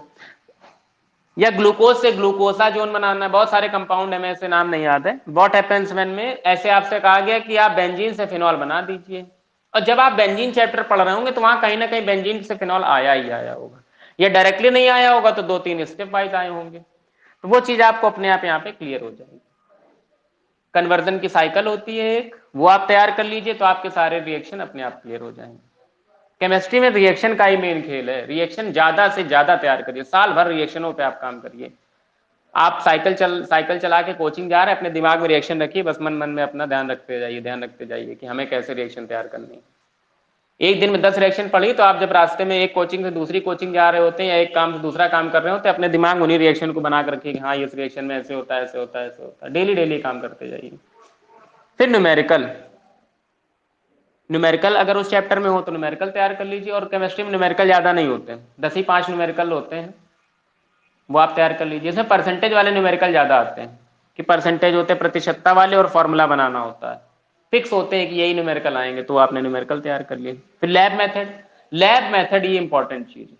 या ग्लूकोज से ग्लूकोसाजोन बनाना है, बहुत सारे कंपाउंड है, मैं ऐसे नाम नहीं याद है। व्हाट हैपेंस व्हेन में ऐसे आपसे कहा गया कि आप बेंजीन से फिनॉल बना दीजिए, और जब आप बेंजीन चैप्टर पढ़ रहे होंगे तो वहां कहीं ना कहीं बेंजीन से फिनॉल आया ही आया होगा, या डायरेक्टली नहीं आया होगा तो 2-3 स्टेप वाइज आए होंगे, तो वो चीज आपको अपने आप यहाँ पे क्लियर हो जाएगी। कन्वर्जन की साइकिल होती है एक, वो आप तैयार कर लीजिए तो आपके सारे रिएक्शन अपने आप क्लियर हो जाएंगे। केमिस्ट्री में रिएक्शन का ही मेन खेल है, रिएक्शन ज्यादा से ज्यादा तैयार करिए, साल भर रिएक्शनों पे आप काम करिए। आप साइकिल चला के कोचिंग जा रहे हैं, अपने दिमाग में रिएक्शन रखिए, बस मन मन में अपना ध्यान रखते जाइए कि हमें कैसे रिएक्शन तैयार करनी है। एक दिन में 10 रिएक्शन पढ़ी तो आप जब रास्ते में एक कोचिंग से दूसरी कोचिंग जा रहे होते हैं या एक काम से दूसरा काम कर रहे होते हैं, अपने दिमाग में उन्हीं रिएक्शन को बना कर रखिए कि हाँ इस रिएक्शन में ऐसे होता है, ऐसे होता है, ऐसे होता है, डेली डेली काम करते जाइए। फिर न्यूमेरिकल, न्यूमेरिकल अगर उस चैप्टर में हो तो न्यूमेरिकल तैयार कर लीजिए, और केमिस्ट्री में न्यूमेरिकल ज्यादा नहीं होते हैं, 10 ही 5 न्यूमेरिकल होते हैं, वो आप तैयार कर लीजिए। इसमें परसेंटेज वाले न्यूमेरिकल ज्यादा आते हैं, कि परसेंटेज होते हैं प्रतिशतता वाले, और फॉर्मूला बनाना होता है, फिक्स होते हैं कि यही न्यूमेरिकल आएंगे, तो आपने न्यूमेरिकल तैयार कर लिए। फिर लैब मेथड, लैब मेथड ये इंपॉर्टेंट चीज है।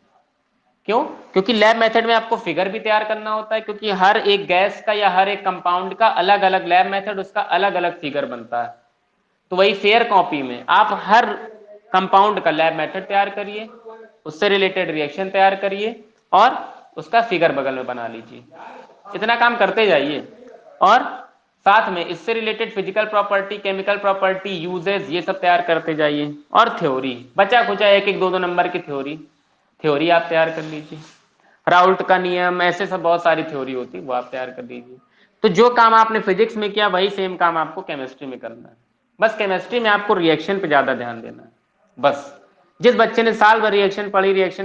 क्यों? क्योंकि लैब मेथड में आपको फिगर भी तैयार करना होता है, क्योंकि हर एक गैस का या हर एक कंपाउंड का अलग अलग लैब मेथड, उसका अलग अलग फिगर बनता है। तो वही फेयर कॉपी में आप हर कंपाउंड का लैब मेथड तैयार करिए, उससे रिलेटेड रिएक्शन तैयार करिए, और उसका फिगर बगल में बना लीजिए। इतना काम करते जाइए, और साथ में इससे related physical property, chemical property, uses, ये सब तैयार करते जाइए। और थ्योरी, बचा खुचा एक एक 2-2 नंबर की थ्योरी, थ्योरी आप तैयार कर लीजिए। राउल्ट का नियम, ऐसे सब बहुत सारी थ्योरी होती है, वो आप तैयार कर लीजिए। तो जो काम आपने फिजिक्स में किया वही सेम काम आपको केमिस्ट्री में करना है, बस केमिस्ट्री में आपको रिएक्शन पे ज्यादा ध्यान देना है। बस जिस बच्चे ने साल भर रिएक्शन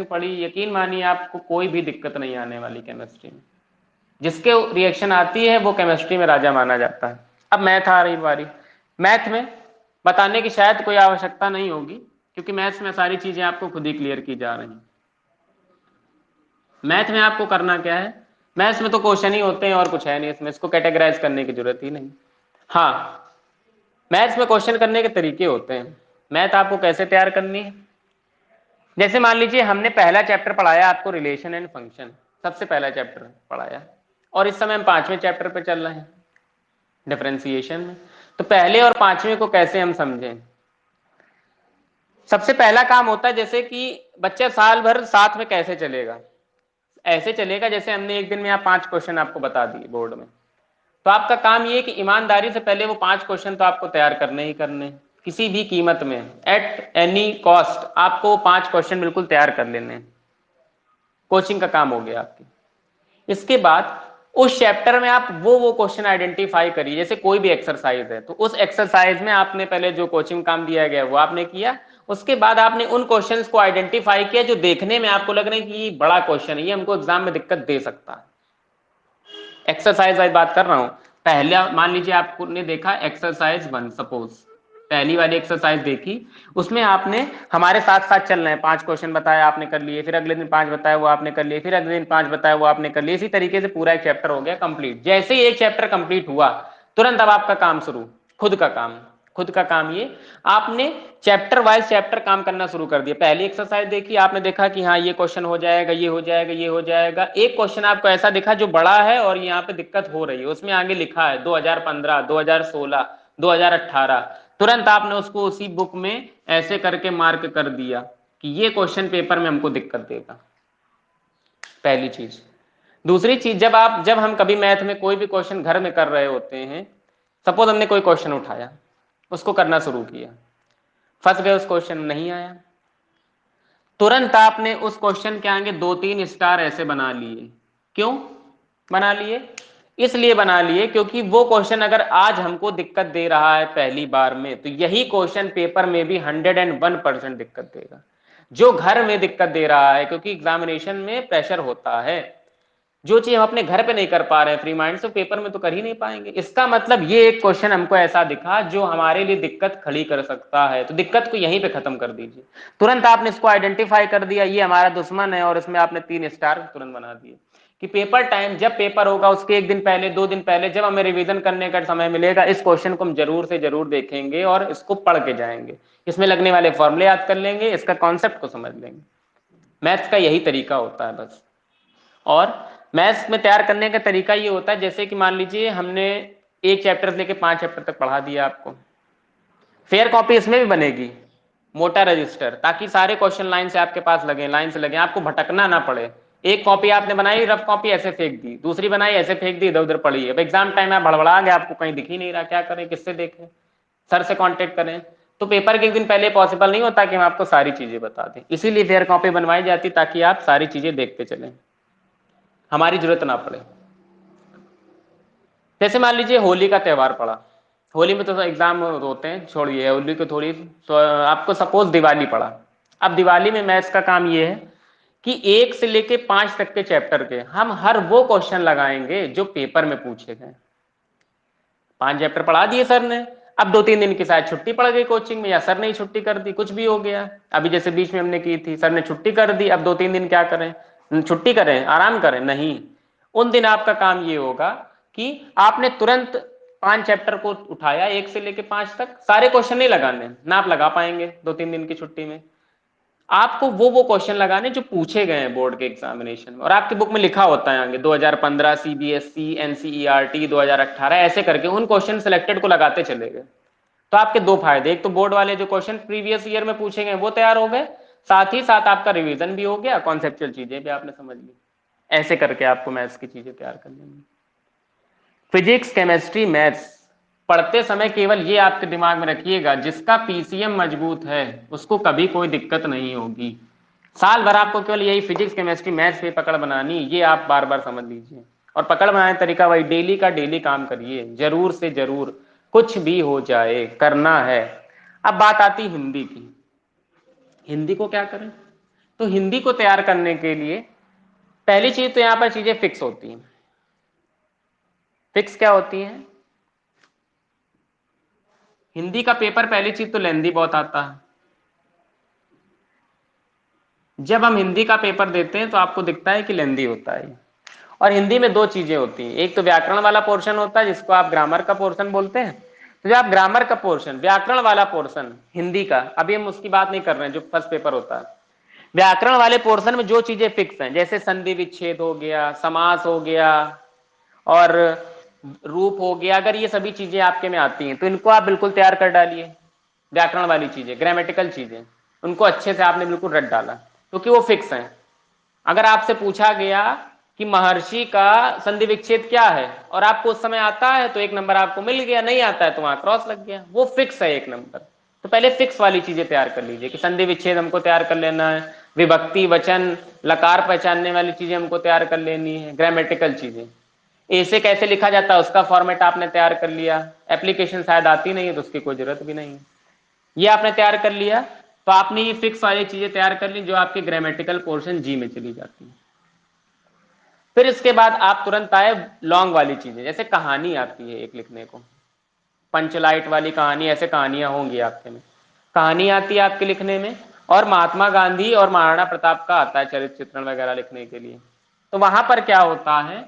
पढ़ी, यकीन मानिए आपको कोई भी दिक्कत नहीं आने वाली केमिस्ट्री में। जिसके रिएक्शन आती है वो केमिस्ट्री में राजा माना जाता है। अब मैथ आ रही बारी, मैथ में बताने की शायद कोई आवश्यकता नहीं होगी, क्योंकि मैथ्स में सारी चीजें आपको खुद ही क्लियर की जा रही हैं। मैथ में आपको करना क्या है, मैथ्स में तो क्वेश्चन ही होते हैं और कुछ है नहीं इसमें, इसको कैटेगराइज करने की जरूरत ही नहीं। हाँ, मैथ्स में क्वेश्चन करने के तरीके होते हैं। मैथ आपको कैसे तैयार करनी है, जैसे मान लीजिए हमने पहला चैप्टर पढ़ाया आपको रिलेशन एंड फंक्शन, सबसे पहला चैप्टर पढ़ाया, और इस समय हम 5वें चैप्टर पे चल रहे हैं डिफरेंशिएशन में। तो पहले और 5वें को कैसे हम समझें। सबसे पहला काम होता है, जैसे कि बच्चा साल भर साथ में कैसे चलेगा, ऐसे चलेगा जैसे हमने एक दिन में आप 5 क्वेश्चन आपको बता दिए बोर्ड में, तो आपका काम ये है कि ईमानदारी से पहले वो 5 क्वेश्चन तो आपको तैयार करने ही करने, किसी भी कीमत में, एट एनी कॉस्ट आपको 5 क्वेश्चन बिल्कुल तैयार कर लेने। कोचिंग का काम हो गया आपकी। इसके बाद उस चैप्टर में आप वो क्वेश्चन आइडेंटिफाई करिए, जैसे कोई भी एक्सरसाइज है तो उस एक्सरसाइज में आपने पहले जो कोचिंग काम दिया गया वो आपने किया, उसके बाद आपने उन क्वेश्चंस को आइडेंटिफाई किया जो देखने में आपको लग रहा है कि ये बड़ा क्वेश्चन है, ये हमको एग्जाम में दिक्कत दे सकता है। एक्सरसाइज वाली बात कर रहा हूं, पहला मान लीजिए आपने देखा एक्सरसाइज 1, सपोज पहली वाली एक्सरसाइज देखी, उसमें आपने हमारे साथ साथ चल रहे हैं, 5 क्वेश्चन बताया आपने कर लिए, फिर अगले दिन 5 बताया वो आपने कर लिए, फिर अगले दिन 5 बताया वो आपने कर लिए, इसी तरीके से पूरा एक चैप्टर हो गया कंप्लीट। जैसे ही एक चैप्टर कंप्लीट हुआ तुरंत अब आपका काम शुरू, खुद का काम। खुद का काम ये, आपने चैप्टर वाइज चैप्टर काम करना शुरू कर दिया। पहली एक्सरसाइज देखी, आपने देखा कि हाँ ये क्वेश्चन हो जाएगा, ये हो जाएगा, ये हो जाएगा। एक क्वेश्चन आपको ऐसा दिखा जो बड़ा है और यहाँ पे दिक्कत हो रही है, उसमें आगे लिखा है 2015, 2016, 2018, तुरंत आपने उसको उसी बुक में ऐसे करके मार्क कर दिया कि ये क्वेश्चन पेपर में हमको दिक्कत देगा। पहली चीज। दूसरी चीज, जब हम कभी मैथ में कोई भी क्वेश्चन घर में कर रहे होते हैं, सपोज हमने कोई क्वेश्चन उठाया, उसको करना शुरू किया, फंस गए, उस क्वेश्चन में नहीं आया, तुरंत आपने उस क्वेश्चन के आगे 2-3 स्टार ऐसे बना लिए। क्यों बना लिए? इसलिए बना लिए क्योंकि वो क्वेश्चन अगर आज हमको दिक्कत दे रहा है पहली बार में, तो यही क्वेश्चन पेपर में भी 101% दिक्कत देगा। जो घर में दिक्कत दे रहा है, क्योंकि एग्जामिनेशन में प्रेशर होता है, जो चीज हम अपने घर पे नहीं कर पा रहे हैं फ्री माइंड से, पेपर में तो कर ही नहीं पाएंगे। इसका मतलब ये एक क्वेश्चन हमको ऐसा दिखा जो हमारे लिए दिक्कत खड़ी कर सकता है, तो दिक्कत को यहीं पे खत्म कर दीजिए। तुरंत आपने इसको आइडेंटिफाई कर दिया, ये हमारा दुश्मन है, और इसमें आपने 3 स्टार तुरंत बना दिए। कि पेपर टाइम जब पेपर होगा उसके एक दिन पहले 2 दिन पहले जब हमें रिवीजन करने का समय मिलेगा, इस क्वेश्चन को हम जरूर से जरूर देखेंगे और इसको पढ़ के जाएंगे, इसमें लगने वाले फॉर्मूले याद कर लेंगे, इसका कॉन्सेप्ट को समझ लेंगे। मैथ्स का यही तरीका होता है बस। और मैथ्स में तैयार करने का तरीका ये होता है, जैसे कि मान लीजिए हमने एक चैप्टर लेके 5 चैप्टर तक पढ़ा दिया आपको, फेयर कॉपी इसमें भी बनेगी, मोटा रजिस्टर, ताकि सारे क्वेश्चन लाइन से आपके पास लगे, लाइन से लगे, आपको भटकना ना पड़े। एक कॉपी आपने बनाई, रफ कॉपी ऐसे फेंक दी, दूसरी बनाई ऐसे फेंक दी, इधर उधर पड़ी है। अब एग्जाम टाइम में भड़बड़ा गया, आपको कहीं दिख ही नहीं रहा, क्या करें, किससे देखें, सर से कांटेक्ट करें। तो पेपर के एक दिन पहले पॉसिबल नहीं होता कि हम आपको सारी चीजें बता दें, इसीलिए फेयर कॉपी बनवाई जाती ताकि आप सारी चीजें देखते चलें, हमारी जरूरत ना पड़े। जैसे मान लीजिए होली का त्यौहार पड़ा, होली में तो एग्जाम होते हैं, छोड़िए होली को थोड़ी, तो आपको सपोज दिवाली पड़ा। अब दिवाली में मैथ्स का काम ये है कि 1 से लेके 5 तक के चैप्टर के हम हर वो क्वेश्चन लगाएंगे जो पेपर में पूछे गए। 5 चैप्टर पढ़ा दिए सर ने, अब 2-3 दिन की शायद छुट्टी पड़ गई कोचिंग में, या सर ने ही छुट्टी कर दी, कुछ भी हो गया। अभी जैसे बीच में हमने की थी, सर ने छुट्टी कर दी, अब 2-3 दिन क्या करें, छुट्टी करें, आराम करें? नहीं, उन दिन आपका काम ये होगा कि आपने तुरंत 5 चैप्टर को उठाया, 1 से लेके 5 तक, सारे क्वेश्चन नहीं लगाने ना, आप लगा पाएंगे 2-3 दिन की छुट्टी में। आपको वो क्वेश्चन लगाने जो पूछे गए हैं बोर्ड के एग्जामिनेशन में, और आपकी बुक में लिखा होता है आगे 2015 सीबीएसई एनसीईआरटी 2018 ऐसे करके उन क्वेश्चन सिलेक्टेड को लगाते चले गए। तो आपके दो फायदे, एक तो बोर्ड वाले जो क्वेश्चन प्रीवियस ईयर में पूछे गए वो तैयार हो गए, साथ ही साथ आपका रिवीजन भी हो गया, कॉन्सेप्चुअल चीजें भी आपने समझ ली। ऐसे करके आपको मैथ्स की चीजें तैयार करनी है। फिजिक्स केमिस्ट्री मैथ्स पढ़ते समय केवल ये आपके दिमाग में रखिएगा, जिसका पीसीएम मजबूत है उसको कभी कोई दिक्कत नहीं होगी। साल भर आपको केवल यही फिजिक्स केमिस्ट्री मैथ्स पे पकड़ बनानी, ये आप बार बार समझ लीजिए। और पकड़ बनाने तरीका वही, डेली का डेली काम करिए, जरूर से जरूर, कुछ भी हो जाए करना है। अब बात आती हिंदी की, हिंदी को क्या करें? तो हिंदी को तैयार करने के लिए पहली चीज तो यहां पर चीजें फिक्स होती हैं। फिक्स क्या होती हैं? हिंदी का पेपर पहली चीज तो लेंदी बहुत आता है। जब हम हिंदी का पेपर देते हैं तो आपको दिखता है कि लेंदी होता है। और हिंदी में दो चीजें होती हैं, एक तो व्याकरण वाला पोर्शन होता है जिसको आप ग्रामर का पोर्शन बोलते हैं। तो जब आप ग्रामर का पोर्शन, व्याकरण वाला पोर्शन हिंदी का, अभी हम उसकी बात नहीं कर रहे हैं जो फर्स्ट पेपर होता है, व्याकरण वाले पोर्शन में जो चीजें फिक्स हैं, जैसे संधि विच्छेद हो गया, समास हो गया और रूप हो गया, अगर ये सभी चीजें आपके में आती हैं तो इनको आप बिल्कुल तैयार कर डालिए। व्याकरण वाली चीजें, ग्रामेटिकल चीजें, उनको अच्छे से आपने बिल्कुल रट डाला, क्योंकि वो फिक्स हैं। अगर आपसे पूछा गया कि महर्षि का संधि विच्छेद क्या है और आपको उस समय आता है तो 1 नंबर आपको मिल गया, नहीं आता है तो वहां क्रॉस लग गया, वो फिक्स है 1 नंबर। तो पहले फिक्स वाली चीजें तैयार कर लीजिए कि संधि विच्छेद हमको तैयार कर लेना है, विभक्ति वचन लकार पहचानने वाली चीजें हमको तैयार कर लेनी है, ग्रामेटिकल चीजें, ऐसे कैसे लिखा जाता है उसका फॉर्मेट आपने तैयार कर लिया, एप्लीकेशन शायद आती नहीं है तो उसकी कोई जरूरत भी नहीं है, ये आपने तैयार कर लिया। तो आपने ये फिक्स वाली चीजें तैयार कर ली जो आपके ग्रामेटिकल पोर्शन जी में चली जाती है। फिर इसके बाद आप तुरंत आए लॉन्ग वाली चीजें, जैसे कहानी आती है एक लिखने को, पंचलाइट वाली कहानी, ऐसे कहानियां होंगी आपके में, कहानी आती है आपके लिखने में। और महात्मा गांधी और महाराणा प्रताप का आता है चरित्र चित्रण वगैरह लिखने के लिए। तो वहां पर क्या होता है,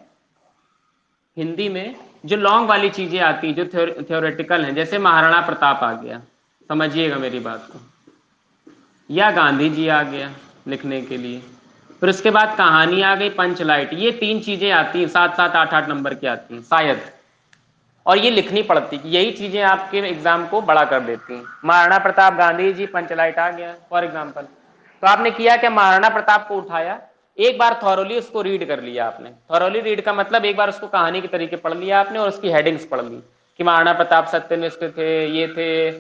हिंदी में जो लॉन्ग वाली चीजें आती हैं जो थ्योरेटिकल हैं, जैसे महाराणा प्रताप आ गया, समझिएगा मेरी बात को, या गांधी जी आ गया लिखने के लिए। फिर उसके बाद कहानी आ गई, पंचलाइट, ये 3 चीजें आती हैं, 7-7 8-8 नंबर की आती हैं शायद, और ये लिखनी पड़ती है। यही चीजें आपके एग्जाम को बड़ा कर देती हैं। महाराणा प्रताप, गांधी जी, पंचलाइट आ गया फॉर एग्जाम्पल। तो आपने किया क्या, महाराणा प्रताप को उठाया, एक बार थॉरोली उसको रीड कर लिया आपने। थॉरोली रीड का मतलब एक बार उसको कहानी के तरीके पढ़ लिया आपने और उसकी हेडिंग्स पढ़ ली कि महाराणा प्रताप सत्यनिष्ठ थे, ये थे,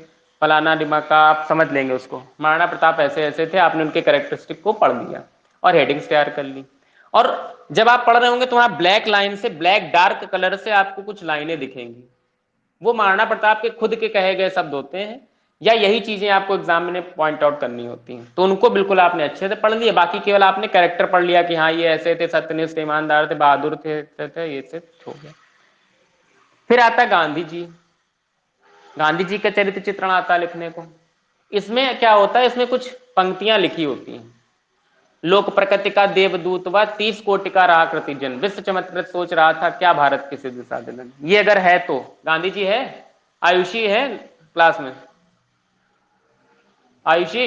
फलाना दिमाका, आप समझ लेंगे उसको, महाराणा प्रताप ऐसे ऐसे थे, आपने उनके कैरेक्टरिस्टिक को पढ़ लिया और हेडिंग्स तैयार कर ली। और जब आप पढ़ रहे होंगे तो वहां ब्लैक लाइन से, ब्लैक डार्क कलर से आपको कुछ लाइनें दिखेंगी, वो महाराणा प्रताप के खुद के कहे गए शब्द होते हैं, या यही चीजें आपको एग्जाम में पॉइंट आउट करनी होती हैं। तो उनको बिल्कुल आपने अच्छे से पढ़ लिया, बाकी केवल आपने कैरेक्टर पढ़ लिया कि हाँ ये ऐसे थे, सत्यनिष्ठ, ईमानदार थे, बहादुर थे ये से हो गया। फिर आता गांधी जी, गांधी जी का चरित्र चित्रण आता है लिखने को। इसमें क्या होता है, इसमें कुछ पंक्तियां लिखी होती हैं, लोक प्रकृति का देवदूत व 30 कोटि का राकृति जन, विश्व चमत्कृत सोच रहा था क्या भारत की सिद्ध साधन। ये अगर है तो गांधी जी है, आयुषी है क्लास में, आयुषी,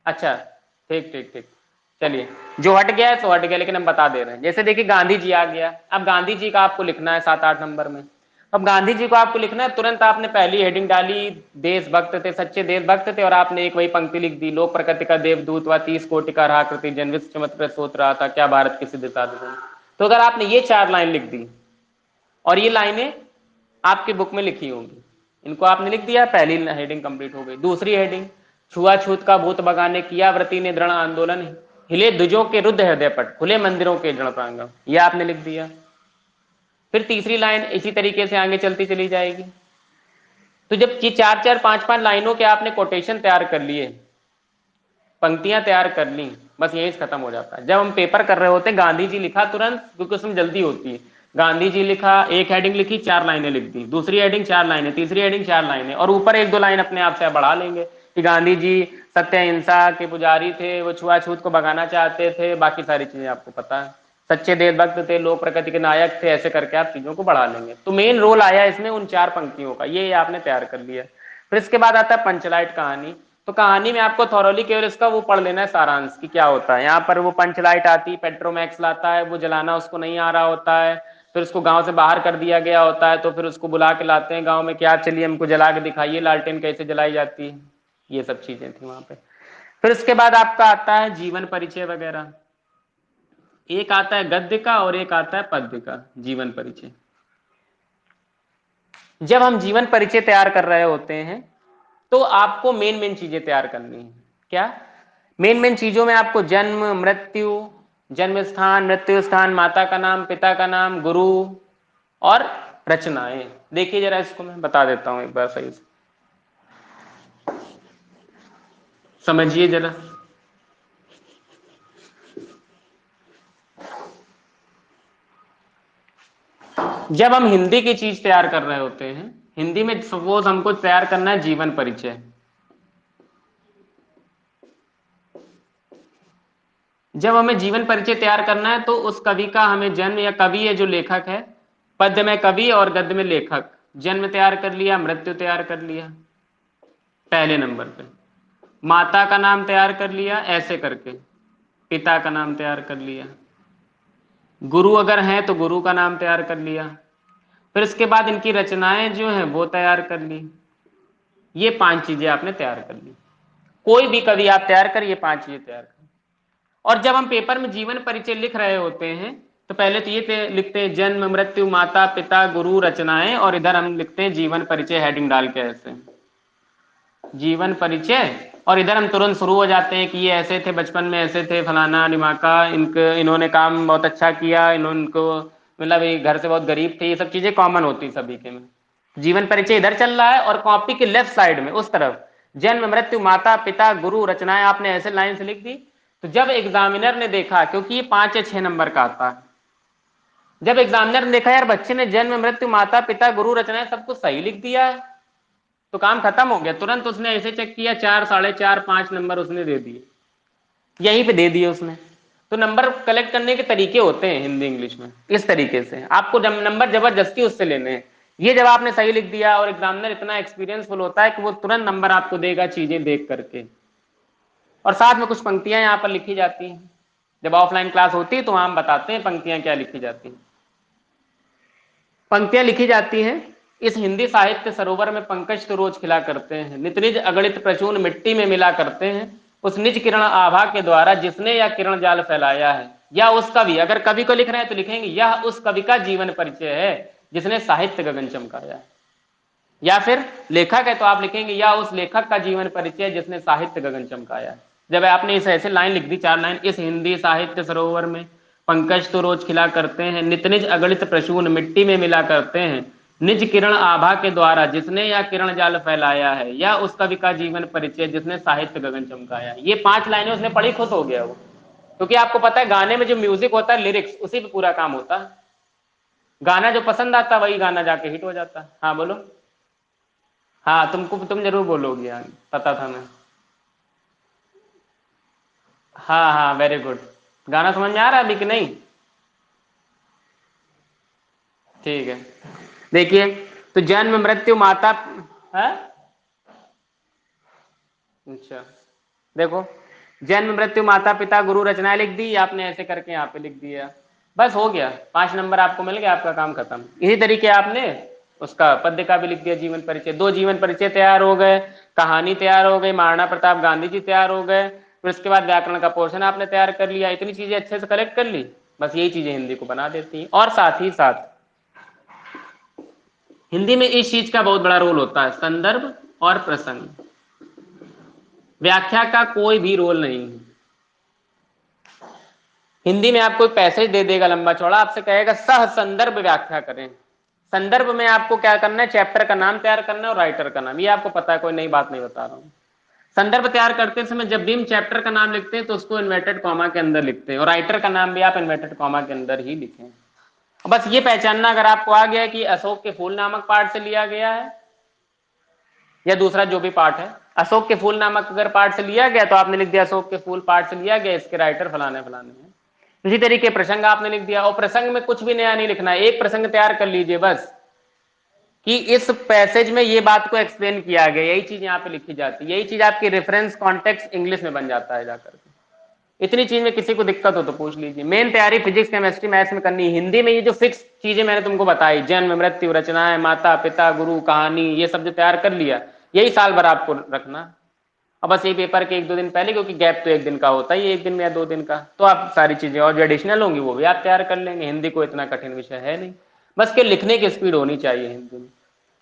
अच्छा ठीक ठीक ठीक, चलिए जो हट गया है तो हट गया, लेकिन हम बता दे रहे हैं। जैसे देखिए गांधी जी आ गया, अब गांधी जी का आपको लिखना है 7-8 नंबर में। अब गांधी जी को आपको लिखना है, तुरंत आपने पहली हेडिंग डाली देशभक्त थे, सच्चे देशभक्त थे, और आपने एक वही पंक्ति लिख दी, लोक प्रकृति का देवदूत व 30 कोटि का राकृति जन, विश्व चमत्कृत सोच रहा था क्या भारत की सिद्ध साधन। तो अगर आपने ये 4 लाइन लिख दी, और ये लाइनें आपकी बुक में लिखी होंगी, इनको आपने लिख दिया, पहली हेडिंग कंप्लीट हो गई। दूसरी हेडिंग, छुआछूत का भूत भगाने किया व्रती ने दृढ़ आंदोलन, हिले द्विजों के रुद्ध हृदय पट, खुले मंदिरों के दृढ़ प्रांगण, यह आपने लिख दिया। फिर तीसरी लाइन इसी तरीके से आगे चलती चली जाएगी। तो जब ये 4-4, 5-5 लाइनों के आपने कोटेशन तैयार कर लिए, पंक्तियां तैयार कर ली, बस यहीं से खत्म हो जाता है। जब हम पेपर कर रहे होते हैं, गांधी जी लिखा तुरंत, क्योंकि उसमें जल्दी होती है, गांधी जी लिखा, एक हेडिंग लिखी, 4 लाइनें लिख दी, दूसरी हेडिंग 4 लाइनें, तीसरी हेडिंग 4 लाइनें, और ऊपर 1-2 लाइन अपने आप से बढ़ा लेंगे कि गांधी जी सत्य अहिंसा के पुजारी थे, वो छुआछूत को भगाना चाहते थे, बाकी सारी चीजें आपको पता है, सच्चे देशभक्त थे, लोक प्रकृति के नायक थे, ऐसे करके आप चीजों को बढ़ा लेंगे। तो मेन रोल आया इसमें उन 4 पंक्तियों का, ये आपने तैयार कर लिया। फिर इसके बाद आता है पंचलाइट कहानी। तो कहानी में आपको थॉरोली केवल इसका वो पढ़ लेना है सारांश की क्या होता है। यहाँ पर वो पंचलाइट आती, पेट्रोमैक्स लाता है, वो जलाना उसको नहीं आ रहा होता है, फिर उसको गांव से बाहर कर दिया गया होता है, तो फिर उसको बुला के लाते हैं गांव में, क्या चलिए हमको जला के दिखाइए लालटेन कैसे जलाई जाती है, ये सब चीजें थी वहां पे। फिर इसके बाद आपका आता है जीवन परिचय वगैरह, एक आता है गद्य का और एक आता है पद्य का जीवन परिचय। जब हम जीवन परिचय तैयार कर रहे होते हैं तो आपको मेन मेन चीजें तैयार करनी है। क्या मेन मेन चीजों में आपको जन्म मृत्यु, जन्म स्थान, मृत्यु स्थान, माता का नाम, पिता का नाम, गुरु और रचनाएं। देखिए जरा इसको मैं बता देता हूं एक बार सही से समझिए जरा। जब हम हिंदी की चीज तैयार कर रहे होते हैं, हिंदी में सपोज हमको तैयार करना है जीवन परिचय, जब हमें जीवन परिचय तैयार करना है तो उस कवि का हमें जन्म, या कवि है जो लेखक है, पद्य में कवि और गद्य में लेखक, जन्म तैयार कर लिया, मृत्यु तैयार कर लिया पहले नंबर पे, माता का नाम तैयार कर लिया ऐसे करके, पिता का नाम तैयार कर लिया, गुरु अगर हैं तो गुरु का नाम तैयार कर लिया, फिर इसके बाद इनकी रचनाएं जो हैं वो तैयार कर ली। ये 5 चीजें आपने तैयार कर ली, कोई भी कवि आप तैयार कर, ये 5 चीजें तैयार कर। और जब हम पेपर में जीवन परिचय लिख रहे होते हैं तो पहले तो ये लिखते हैं जन्म मृत्यु माता पिता गुरु रचनाएं, और इधर हम लिखते हैं जीवन परिचय हेडिंग डाल के ऐसे जीवन परिचय, और इधर हम तुरंत शुरू हो जाते हैं कि ये ऐसे थे, बचपन में ऐसे थे, फलाना ढिमाका, इनके इन्होंने काम बहुत अच्छा किया, इनको मतलब ये घर से बहुत गरीब थे, ये सब चीजें कॉमन होती सभी के में। जीवन परिचय इधर चल रहा है, और कॉपी के लेफ्ट साइड में उस तरफ जन्म मृत्यु माता पिता गुरु रचनाएं आपने ऐसे लाइन से लिख दी। तो जब एग्जामिनर ने देखा, क्योंकि ये 5 या 6 नंबर का आता है, जब एग्जामिनर ने देखा यार बच्चे ने जन्म मृत्यु माता पिता गुरु रचनाएं सब कुछ सही लिख दिया है, तो काम खत्म हो गया। तुरंत उसने ऐसे चेक किया, 4, 4.5, 5 नंबर उसने दे दिए, यहीं पे दे दिए उसने। तो नंबर कलेक्ट करने के तरीके होते हैं हिंदी इंग्लिश में, इस तरीके से आपको जब नंबर जबरदस्ती उससे लेने हैं। ये जब आपने सही लिख दिया, और एग्जामिनर इतना एक्सपीरियंसफुल होता है कि वो तुरंत नंबर आपको देगा चीजें देख करके। और साथ में कुछ पंक्तियां यहाँ पर लिखी जाती हैं, जब ऑफलाइन क्लास होती है तो हम बताते हैं पंक्तियां क्या लिखी जाती हैं। पंक्तियां लिखी जाती हैं, इस हिंदी साहित्य सरोवर में पंकज तो रोज खिला करते हैं, नित निज अगणित प्रचून मिट्टी में मिला करते हैं, उस निज किरण आभा के द्वारा जिसने यह किरण जाल फैलाया है। या उस कवि, अगर कवि को लिख रहे हैं तो लिखेंगे यह उस कवि का जीवन परिचय है जिसने साहित्य गगन चमकाया है। या फिर लेखक है तो आप लिखेंगे यह उस लेखक का जीवन परिचय जिसने साहित्य गगन चमकाया है। जब आपने इस ऐसे लाइन लिख दी 4 लाइन, इस हिंदी साहित्य सरोवर में पंकज तो रोज खिला करते हैं, नित निज अगणित प्रसून मिट्टी में मिला करते हैं, निज किरण आभा के द्वारा जिसने यह किरण जाल फैलाया है, या उस कवि का जीवन परिचय जिसने साहित्य गगन चमकाया है। ये 5 लाइनें उसने पढ़ी, खुश हो गया वो, क्योंकि आपको पता है गाने में जो म्यूजिक होता है, लिरिक्स, उसी पे पूरा काम होता है। गाना जो पसंद आता है वही गाना जाके हिट हो जाता है। हाँ बोलो। हाँ तुम जरूर बोलोगे यार, पता था मैं। हाँ हाँ, वेरी गुड। गाना समझ में आ रहा है अभी कि नहीं? ठीक है, देखिए, तो जन्म मृत्यु माता है। अच्छा, देखो, जन्म मृत्यु माता पिता गुरु रचनाएं लिख दी आपने, ऐसे करके यहाँ पे लिख दिया, बस हो गया, 5 नंबर आपको मिल गया, आपका काम खत्म। इसी तरीके आपने उसका पद्य का भी लिख दिया, जीवन परिचय, 2 जीवन परिचय तैयार हो गए, कहानी तैयार हो गई, महाराणा प्रताप गांधी जी तैयार हो गए, फिर उसके बाद व्याकरण का पोर्शन आपने तैयार कर लिया। इतनी चीजें अच्छे से कलेक्ट कर ली, बस यही चीजें हिंदी को बना देती हैं। और साथ ही साथ हिंदी में इस चीज का बहुत बड़ा रोल होता है, संदर्भ और प्रसंग। व्याख्या का कोई भी रोल नहीं है। हिंदी में आपको पैसेज दे देगा लंबा चौड़ा, आपसे कहेगा सह संदर्भ व्याख्या करें। संदर्भ में आपको क्या करना है, चैप्टर का नाम तैयार करना है और राइटर का नाम, ये आपको पता है, कोई नई बात नहीं बता रहा हूं। संदर्भ तैयार करते समय जब भी हम चैप्टर का नाम लिखते हैं तो उसको इन्वर्टेड कॉमा के अंदर लिखते हैं, और राइटर का नाम भी आप इन्वर्टेड कॉमा के अंदर ही लिखें। बस ये पहचानना अगर आपको आ गया है कि अशोक के फूल नामक पाठ से लिया गया है, या दूसरा जो भी पाठ है, अशोक के फूल नामक अगर पाठ से लिया गया तो आपने लिख दिया अशोक के फूल पाठ से लिया गया, इसके राइटर फलाने फलाने हैं। इसी तरीके प्रसंग आपने लिख दिया, और प्रसंग में कुछ भी नया नहीं लिखना है, एक प्रसंग तैयार कर लीजिए बस, कि इस पैसेज में ये बात को एक्सप्लेन किया गया, यही चीज यहाँ पे लिखी जाती है, यही चीज आपकी रेफरेंस कॉन्टेक्स्ट इंग्लिश में बन जाता है जाकर के। इतनी चीज में किसी को दिक्कत हो तो पूछ लीजिए। मेन तैयारी फिजिक्स केमिस्ट्री मैथ्स में करनी है। हिंदी में ये जो फिक्स चीजें मैंने तुमको बताई, जन्म मृत्यु रचनाएं माता पिता गुरु कहानी, ये सब जो तैयार कर लिया, यही साल भर आपको रखना। अब बस ये पेपर के 1-2 दिन पहले, क्योंकि गैप तो 1 दिन का होता ही है, 1 दिन में या 2 दिन का, तो आप सारी चीजें और जो एडिशनल होंगी वो भी आप तैयार कर लेंगे। हिंदी को इतना कठिन विषय है नहीं, बस के लिखने की स्पीड होनी चाहिए हिंदी में।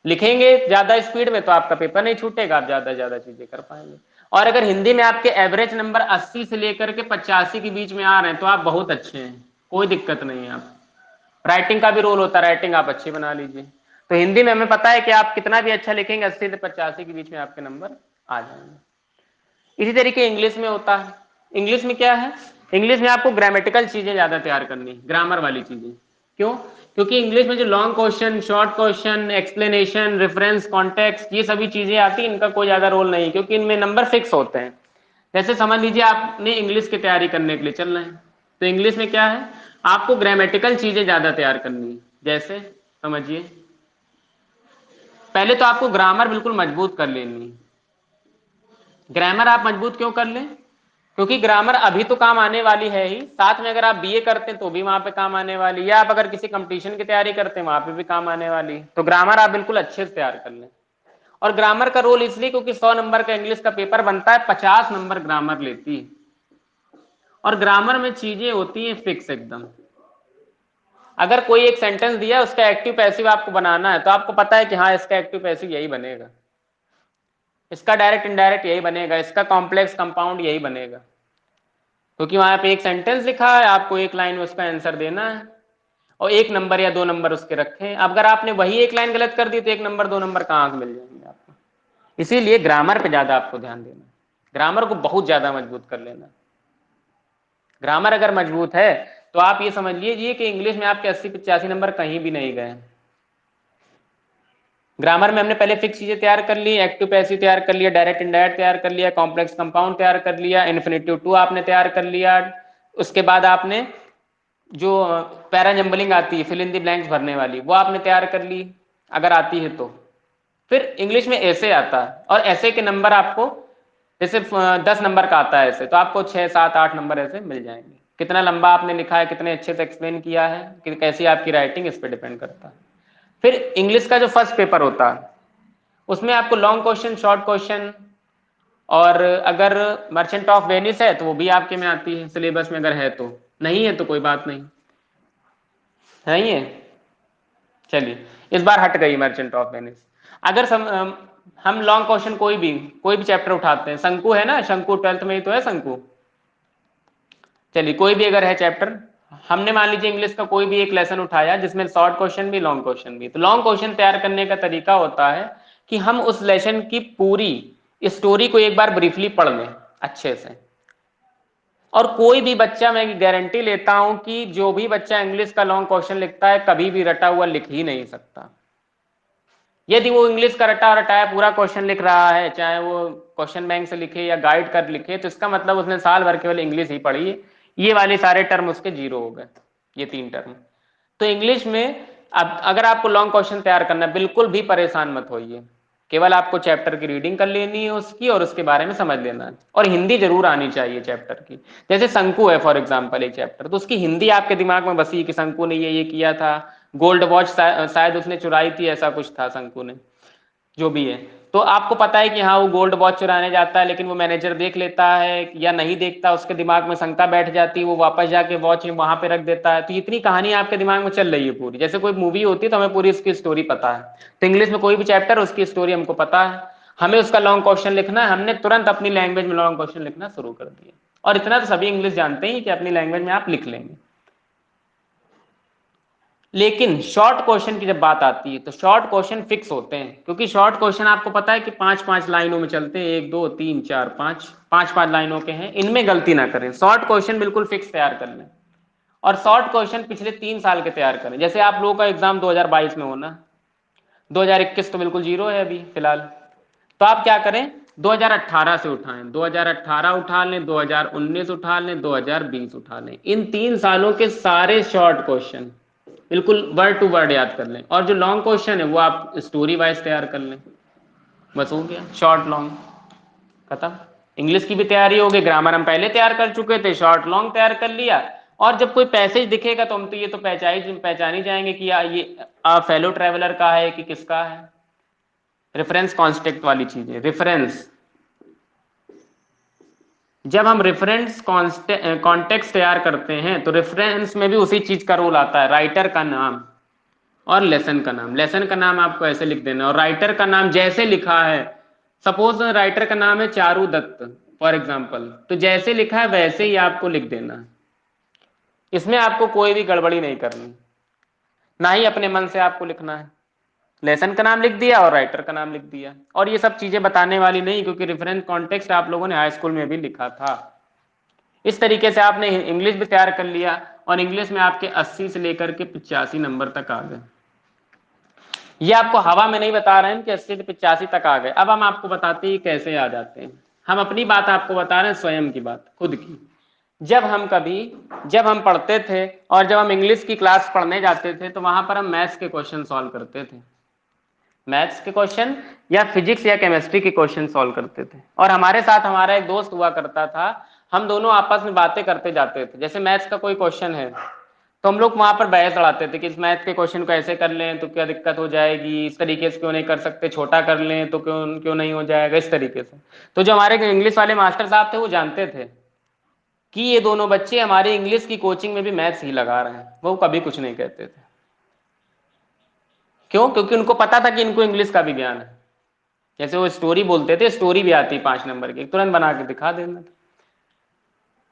लिखेंगे ज्यादा स्पीड में तो आपका पेपर नहीं छूटेगा, आप ज्यादा ज्यादा चीजें कर पाएंगे। और अगर हिंदी में आपके एवरेज नंबर 80 से लेकर के 85 के बीच में आ रहे हैं तो आप बहुत अच्छे हैं, कोई दिक्कत नहीं है। आप राइटिंग का भी रोल होता है, राइटिंग आप अच्छी बना लीजिए। तो हिंदी में हमें पता है कि आप कितना भी अच्छा लिखेंगे, 80 से 85 के बीच में आपके नंबर आ जाएंगे। इसी तरीके इंग्लिश में होता है। इंग्लिश में क्या है, इंग्लिश में आपको ग्रामेटिकल चीजें ज्यादा तैयार करनी, ग्रामर वाली चीजें। क्यों? क्योंकि इंग्लिश में जो long question, short question, explanation, reference, context, ये सभी चीजें आती हैं, इनका कोई ज्यादा रोल नहीं, क्योंकि इनमें नंबर फिक्स होते हैं। जैसे समझ लीजिए आपने इंग्लिश की तैयारी करने के लिए चलना है, तो इंग्लिश में क्या है, आपको ग्रामेटिकल चीजें ज्यादा तैयार करनी है। जैसे समझिए, पहले तो आपको ग्रामर बिल्कुल मजबूत कर लेनी है। ग्रामर आप मजबूत क्यों कर लें? क्योंकि ग्रामर अभी तो काम आने वाली है ही, साथ में अगर आप बीए करते हैं तो भी वहां पे काम आने वाली, या आप अगर किसी कंपटीशन की तैयारी करते हैं वहां पे भी काम आने वाली। तो ग्रामर आप बिल्कुल अच्छे से तैयार कर लें। और ग्रामर का रोल इसलिए क्योंकि 100 नंबर का इंग्लिश का पेपर बनता है, 50 नंबर ग्रामर लेती है। और ग्रामर में चीजें होती हैं फिक्स एकदम। अगर कोई एक सेंटेंस दिया, उसका एक्टिव पैसिव आपको बनाना है, तो आपको पता है कि हाँ इसका एक्टिव पैसिव यही बनेगा, इसका डायरेक्ट इनडायरेक्ट यही बनेगा, इसका कॉम्प्लेक्स कंपाउंड यही बनेगा, क्योंकि वहां पे एक सेंटेंस लिखा है, आपको एक लाइन में उसका आंसर देना है, और 1 नंबर या 2 नंबर उसके रखे हैं। अगर आपने वही एक लाइन गलत कर दी तो 1 नंबर 2 नंबर कहाँ से मिल जाएंगे आपको। इसीलिए ग्रामर पे ज्यादा आपको ध्यान देना, ग्रामर को बहुत ज्यादा मजबूत कर लेना। ग्रामर अगर मजबूत है तो आप ये समझ लीजिए कि इंग्लिश में आपके 80-85 नंबर कहीं भी नहीं गए। ग्रामर में हमने पहले फिक्स चीजें तैयार कर ली, एक्टिव पैसिव तैयार कर लिया, डायरेक्ट इनडायरेक्ट तैयार कर लिया, कॉम्प्लेक्स कंपाउंड तैयार कर लिया, इन्फिनेटिव टू आपने तैयार कर लिया। उसके बाद आपने जो पैरा जंबलिंग आती है, फिल इन द ब्लैंक्स भरने वाली, वो आपने तैयार कर ली अगर आती है तो। फिर इंग्लिश में ऐसे आता है, और ऐसे के नंबर आपको, जैसे 10 नंबर का आता है ऐसे, तो आपको 6, 7, 8 नंबर ऐसे मिल जाएंगे। कितना लंबा आपने लिखा है, कितने अच्छे से एक्सप्लेन किया है, कि कैसी आपकी राइटिंग, इस पर डिपेंड करता है। फिर इंग्लिश का जो फर्स्ट पेपर होता है उसमें आपको लॉन्ग क्वेश्चन, शॉर्ट क्वेश्चन, और अगर मर्चेंट ऑफ वेनिस है तो वो भी आपके में आती है सिलेबस में, अगर है तो, नहीं है तो कोई बात नहीं। नहीं है, चलिए इस बार हट गई मर्चेंट ऑफ वेनिस। अगर हम लॉन्ग क्वेश्चन कोई भी चैप्टर उठाते हैं, शंकु है ना, शंकु 12th में ही तो है शंकु। चलिए कोई भी अगर है चैप्टर, हमने मान लीजिए इंग्लिश का कोई भी एक लेसन उठाया जिसमें शॉर्ट क्वेश्चन भी लॉन्ग क्वेश्चन भी, तो लॉन्ग क्वेश्चन तैयार करने का तरीका होता है कि हम उस लेसन की पूरी स्टोरी को एक बार ब्रीफली पढ़ लें अच्छे से। और कोई भी बच्चा, मैं गारंटी लेता हूं कि जो भी बच्चा इंग्लिश का लॉन्ग क्वेश्चन लिखता है कभी भी रटा हुआ लिख ही नहीं सकता। यदि वो इंग्लिश का रटा रटाया पूरा क्वेश्चन लिख रहा है, चाहे वो क्वेश्चन बैंक से लिखे या गाइड कर लिखे, तो इसका मतलब उसने साल भर केवल इंग्लिश ही पढ़ी है। ये वाले सारे टर्म उसके जीरो हो गए, ये 3 टर्म। तो इंग्लिश में अब अगर आपको लॉन्ग क्वेश्चन तैयार करना है, बिल्कुल भी परेशान मत होइए, केवल आपको चैप्टर की रीडिंग कर लेनी है उसकी और उसके बारे में समझ लेना है, और हिंदी जरूर आनी चाहिए चैप्टर की। जैसे शंकु है फॉर एग्जांपल एक चैप्टर, तो उसकी हिंदी आपके दिमाग में बसी कि शंकु ने ये किया था, गोल्ड वॉच शायद उसने चुराई थी, ऐसा कुछ था शंकु ने, जो भी है। तो आपको पता है कि हाँ वो गोल्ड वॉच चुराने जाता है, लेकिन वो मैनेजर देख लेता है या नहीं देखता, उसके दिमाग में शंका बैठ जाती है, वो वापस जाके वॉच वहां पे रख देता है। तो इतनी कहानी आपके दिमाग में चल रही है पूरी, जैसे कोई मूवी होती है तो हमें पूरी उसकी स्टोरी पता है। तो इंग्लिश में कोई भी चैप्टर उसकी स्टोरी हमको पता है, हमें उसका लॉन्ग क्वेश्चन लिखना है, हमने तुरंत अपनी लैंग्वेज में लॉन्ग क्वेश्चन लिखना शुरू कर दिया। और इतना तो सभी इंग्लिश जानते ही कि अपनी लैंग्वेज में आप लिख लेंगे। लेकिन शॉर्ट क्वेश्चन की जब बात आती है तो शॉर्ट क्वेश्चन फिक्स होते हैं, क्योंकि शॉर्ट क्वेश्चन आपको पता है कि 5-5 लाइनों में चलते हैं, 1 2 3 4 5, 5-5 लाइनों के हैं, इनमें गलती ना करें। शॉर्ट क्वेश्चन बिल्कुल फिक्स तैयार कर लें, और शॉर्ट क्वेश्चन पिछले 3 साल के तैयार करें। जैसे आप लोगों का एग्जाम 2022 में होना, 2021 तो बिल्कुल जीरो है अभी फिलहाल, तो आप क्या करें, 2018 से उठाएं, 2018 उठा लें, 2019 उठा लें, 2020 उठा लें, इन 3 सालों के सारे शॉर्ट क्वेश्चन बिल्कुल वर्ड टू वर्ड याद कर लें, और जो लॉन्ग क्वेश्चन है वो आप स्टोरी वाइज तैयार कर लें। बस हो गया, शॉर्ट लॉन्ग खत्म। इंग्लिश की भी तैयारी हो गई, ग्रामर हम पहले तैयार कर चुके थे, शॉर्ट लॉन्ग तैयार कर लिया। और जब कोई पैसेज दिखेगा तो हम तो ये तो पहचान ही जाएंगे कि ये फेलो ट्रेवलर का है कि किसका है। रेफरेंस कॉन्टेक्स्ट वाली चीज है, रेफरेंस। जब हम रेफरेंस कॉन्टेक्स्ट तैयार करते हैं तो रेफरेंस में भी उसी चीज का रोल आता है, राइटर का नाम और लेसन का नाम। लेसन का नाम आपको ऐसे लिख देना, और राइटर का नाम जैसे लिखा है, सपोज राइटर का नाम है चारू दत्त फॉर एग्जाम्पल, तो जैसे लिखा है वैसे ही आपको लिख देना। इसमें आपको कोई भी गड़बड़ी नहीं करनी, ना ही अपने मन से आपको लिखना है। लेसन का नाम लिख दिया और राइटर का नाम लिख दिया, और ये सब चीजें बताने वाली नहीं, क्योंकि रेफरेंस कॉन्टेक्स्ट आप लोगों ने हाई स्कूल में भी लिखा था। इस तरीके से आपने इंग्लिश भी तैयार कर लिया, और इंग्लिश में आपके 80 से लेकर के 85 नंबर तक आ गए। ये आपको हवा में नहीं बता रहे हैं कि 80 से 85 तक आ गए। अब हम आपको बताते हैं कैसे आ जाते हैं। हम अपनी बात आपको बता रहे हैं, स्वयं की बात, खुद की। जब हम पढ़ते थे और जब हम इंग्लिश की क्लास पढ़ने जाते थे, तो वहां पर हम मैथ्स के क्वेश्चन सॉल्व करते थे, मैथ्स के क्वेश्चन या फिजिक्स या केमिस्ट्री के क्वेश्चन सॉल्व करते थे। और हमारे साथ हमारा एक दोस्त हुआ करता था, हम दोनों आपस में बातें करते जाते थे। जैसे मैथ्स का कोई क्वेश्चन है तो हम लोग वहां पर बहस लड़ाते थे कि इस मैथ के क्वेश्चन को ऐसे कर लें तो क्या दिक्कत हो जाएगी, इस तरीके से क्यों नहीं कर सकते, छोटा कर लें तो क्यों क्यों नहीं हो जाएगा, इस तरीके से। तो जो हमारे इंग्लिश वाले मास्टर साहब थे वो जानते थे कि ये दोनों बच्चे हमारे इंग्लिश की कोचिंग में भी मैथ्स ही लगा रहे हैं, वो कभी कुछ नहीं कहते थे। क्यों? क्योंकि उनको पता था कि इनको इंग्लिश का भी ज्ञान है। जैसे वो स्टोरी बोलते थे, स्टोरी भी आती 5 नंबर की, तुरंत बना के दिखा देना।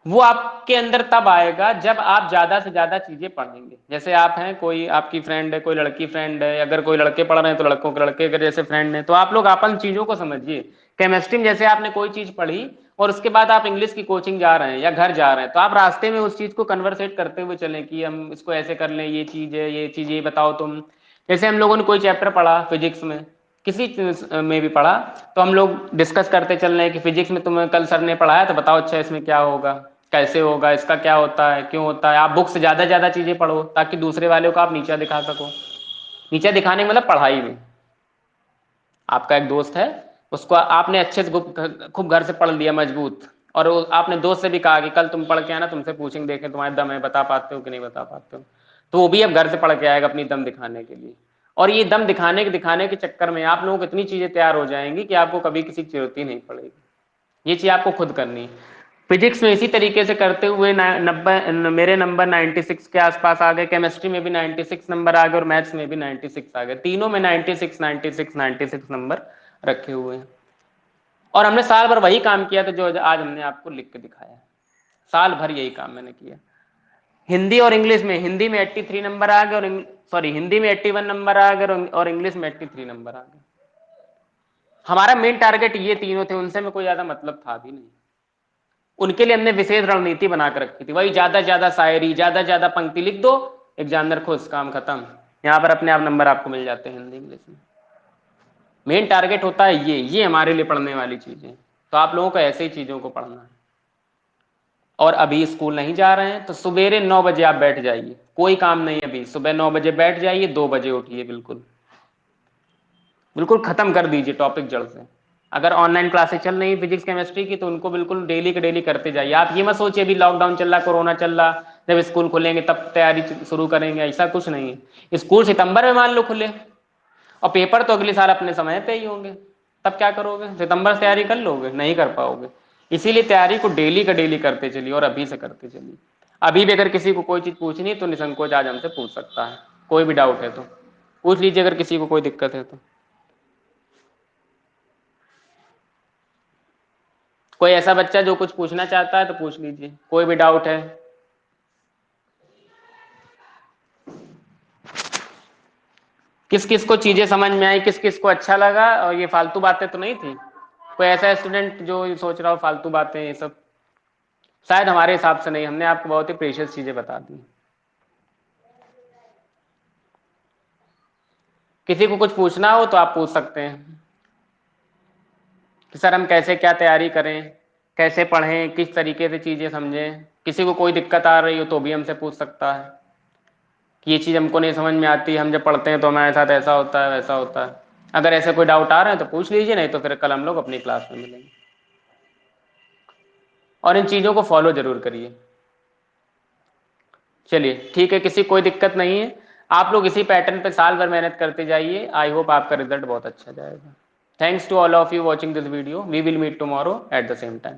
वो आपके अंदर तब आएगा जब आप ज्यादा से ज्यादा चीजें पढ़ेंगे। जैसे आप हैं, कोई आपकी फ्रेंड है, कोई लड़की फ्रेंड है, अगर कोई लड़के पढ़ रहे हैं तो लड़कों के लड़के अगर जैसे फ्रेंड हैं, तो आप लोग अपन चीजों को समझिए। केमिस्ट्री में जैसे आपने कोई चीज पढ़ी और उसके बाद आप इंग्लिश की कोचिंग जा रहे हैं या घर जा रहे हैं, तो आप रास्ते में उस चीज को कन्वर्सेट करते हुए चलें कि हम इसको ऐसे कर लें, ये चीज है, ये चीज, ये बताओ तुम। जैसे हम लोगों ने कोई चैप्टर पढ़ा फिजिक्स में, किसी में भी पढ़ा, तो हम लोग डिस्कस करते चल रहे हैं कि फिजिक्स में तुम्हें कल सर ने पढ़ाया, तो बताओ अच्छा इसमें क्या होगा, कैसे होगा, इसका क्या होता है, क्यों होता है। आप बुक से ज्यादा ज्यादा चीजें पढ़ो ताकि दूसरे वाले को आप नीचा दिखा सको। नीचा दिखाने का मतलब पढ़ाई में। आपका एक दोस्त है, उसको आपने अच्छे से खूब घर से पढ़ लिया मजबूत, और आपने दोस्त से भी कहा कि कल तुम पढ़ के आना, तुमसे पूछेंगे, देखें तुम्हारे दम है, बता पाते हो कि नहीं बता पाते हो। तो वो भी अब घर से पढ़ के आएगा अपनी दम दिखाने के लिए। और ये दम दिखाने के चक्कर में आप लोगों को इतनी चीजें तैयार हो जाएंगी कि आपको कभी किसी की जरूरत ही नहीं पड़ेगी। ये चीज आपको खुद करनी है। फिजिक्स में इसी तरीके से करते हुए 90 मेरे नंबर 96 के आसपास आ गए, केमिस्ट्री में भी 96 नंबर आ गए, और मैथ्स में भी 96 आ गए। तीनों में 96 96 96 नंबर रखे हुए हैं। और हमने साल भर वही काम किया, तो जो आज हमने आपको लिख के दिखाया, साल भर यही काम मैंने किया। हिंदी और इंग्लिश में, हिंदी में 83 नंबर आ गए, और सॉरी हिंदी में 81 नंबर आ गए, और इंग्लिश में 83 नंबर आ गए। हमारा मेन टारगेट ये तीनों थे, उनसे में कोई ज्यादा मतलब था भी नहीं। उनके लिए हमने विशेष रणनीति बनाकर रखी थी, वही ज्यादा ज्यादा शायरी, ज्यादा ज्यादा पंक्ति लिख दो, एग्जामिनर खुश, काम खत्म। यहाँ पर अपने आप नंबर आपको मिल जाते हैं हिंदी इंग्लिश में। मेन टारगेट होता है ये हमारे लिए पढ़ने वाली चीजें। तो आप लोगों को ऐसे ही चीजों को पढ़ना है। और अभी स्कूल नहीं जा रहे हैं तो सवेरे 9 बजे आप बैठ जाइए, कोई काम नहीं है अभी, सुबह 9 बजे बैठ जाइए, 2 बजे उठिए, बिल्कुल बिल्कुल खत्म कर दीजिए टॉपिक जड़ से। अगर ऑनलाइन क्लासेस चल रही फिजिक्स केमिस्ट्री की तो उनको बिल्कुल डेली के डेली करते जाइए। आप ये मत सोचिए अभी लॉकडाउन चल रहा, कोरोना चल रहा, जब स्कूल खुलेंगे तब तैयारी शुरू करेंगे, ऐसा कुछ नहीं है। स्कूल सितंबर में मान लो खुले और पेपर तो अगले साल अपने समय पे ही होंगे, तब क्या करोगे? सितंबर से तैयारी कर लोगे? नहीं कर पाओगे। इसीलिए तैयारी को डेली का डेली करते चलिए और अभी से करते चलिए। अभी भी अगर किसी को कोई चीज पूछनी है तो निसंकोच आज हमसे पूछ सकता है, कोई भी डाउट है तो पूछ लीजिए, अगर किसी को कोई दिक्कत है तो। कोई ऐसा बच्चा जो कुछ पूछना चाहता है तो पूछ लीजिए, कोई भी डाउट है। किस किस को चीजें समझ में आई, किस किस को अच्छा लगा, और ये फालतू बातें तो नहीं थी? कोई ऐसा स्टूडेंट जो सोच रहा हो फालतू बातें ये सब? शायद हमारे हिसाब से नहीं, हमने आपको बहुत ही प्रेशियस चीजें बता दी। किसी को कुछ पूछना हो तो आप पूछ सकते हैं कि सर हम कैसे क्या तैयारी करें, कैसे पढ़ें, किस तरीके से चीजें समझें। किसी को कोई दिक्कत आ रही हो तो भी हमसे पूछ सकता है कि ये चीज़ हमको नहीं समझ में आती, हम जब पढ़ते हैं तो हमारे साथ ऐसा होता है वैसा होता है। अगर ऐसे कोई डाउट आ रहे हैं तो पूछ लीजिए, नहीं तो फिर कल हम लोग अपनी क्लास में मिलेंगे। और इन चीज़ों को फॉलो जरूर करिए। चलिए ठीक है, किसी कोई दिक्कत नहीं है। आप लोग इसी पैटर्न पे साल भर मेहनत करते जाइए, आई होप आपका रिजल्ट बहुत अच्छा जाएगा। Thanks to all of you watching this video, we will meet tomorrow at the same time.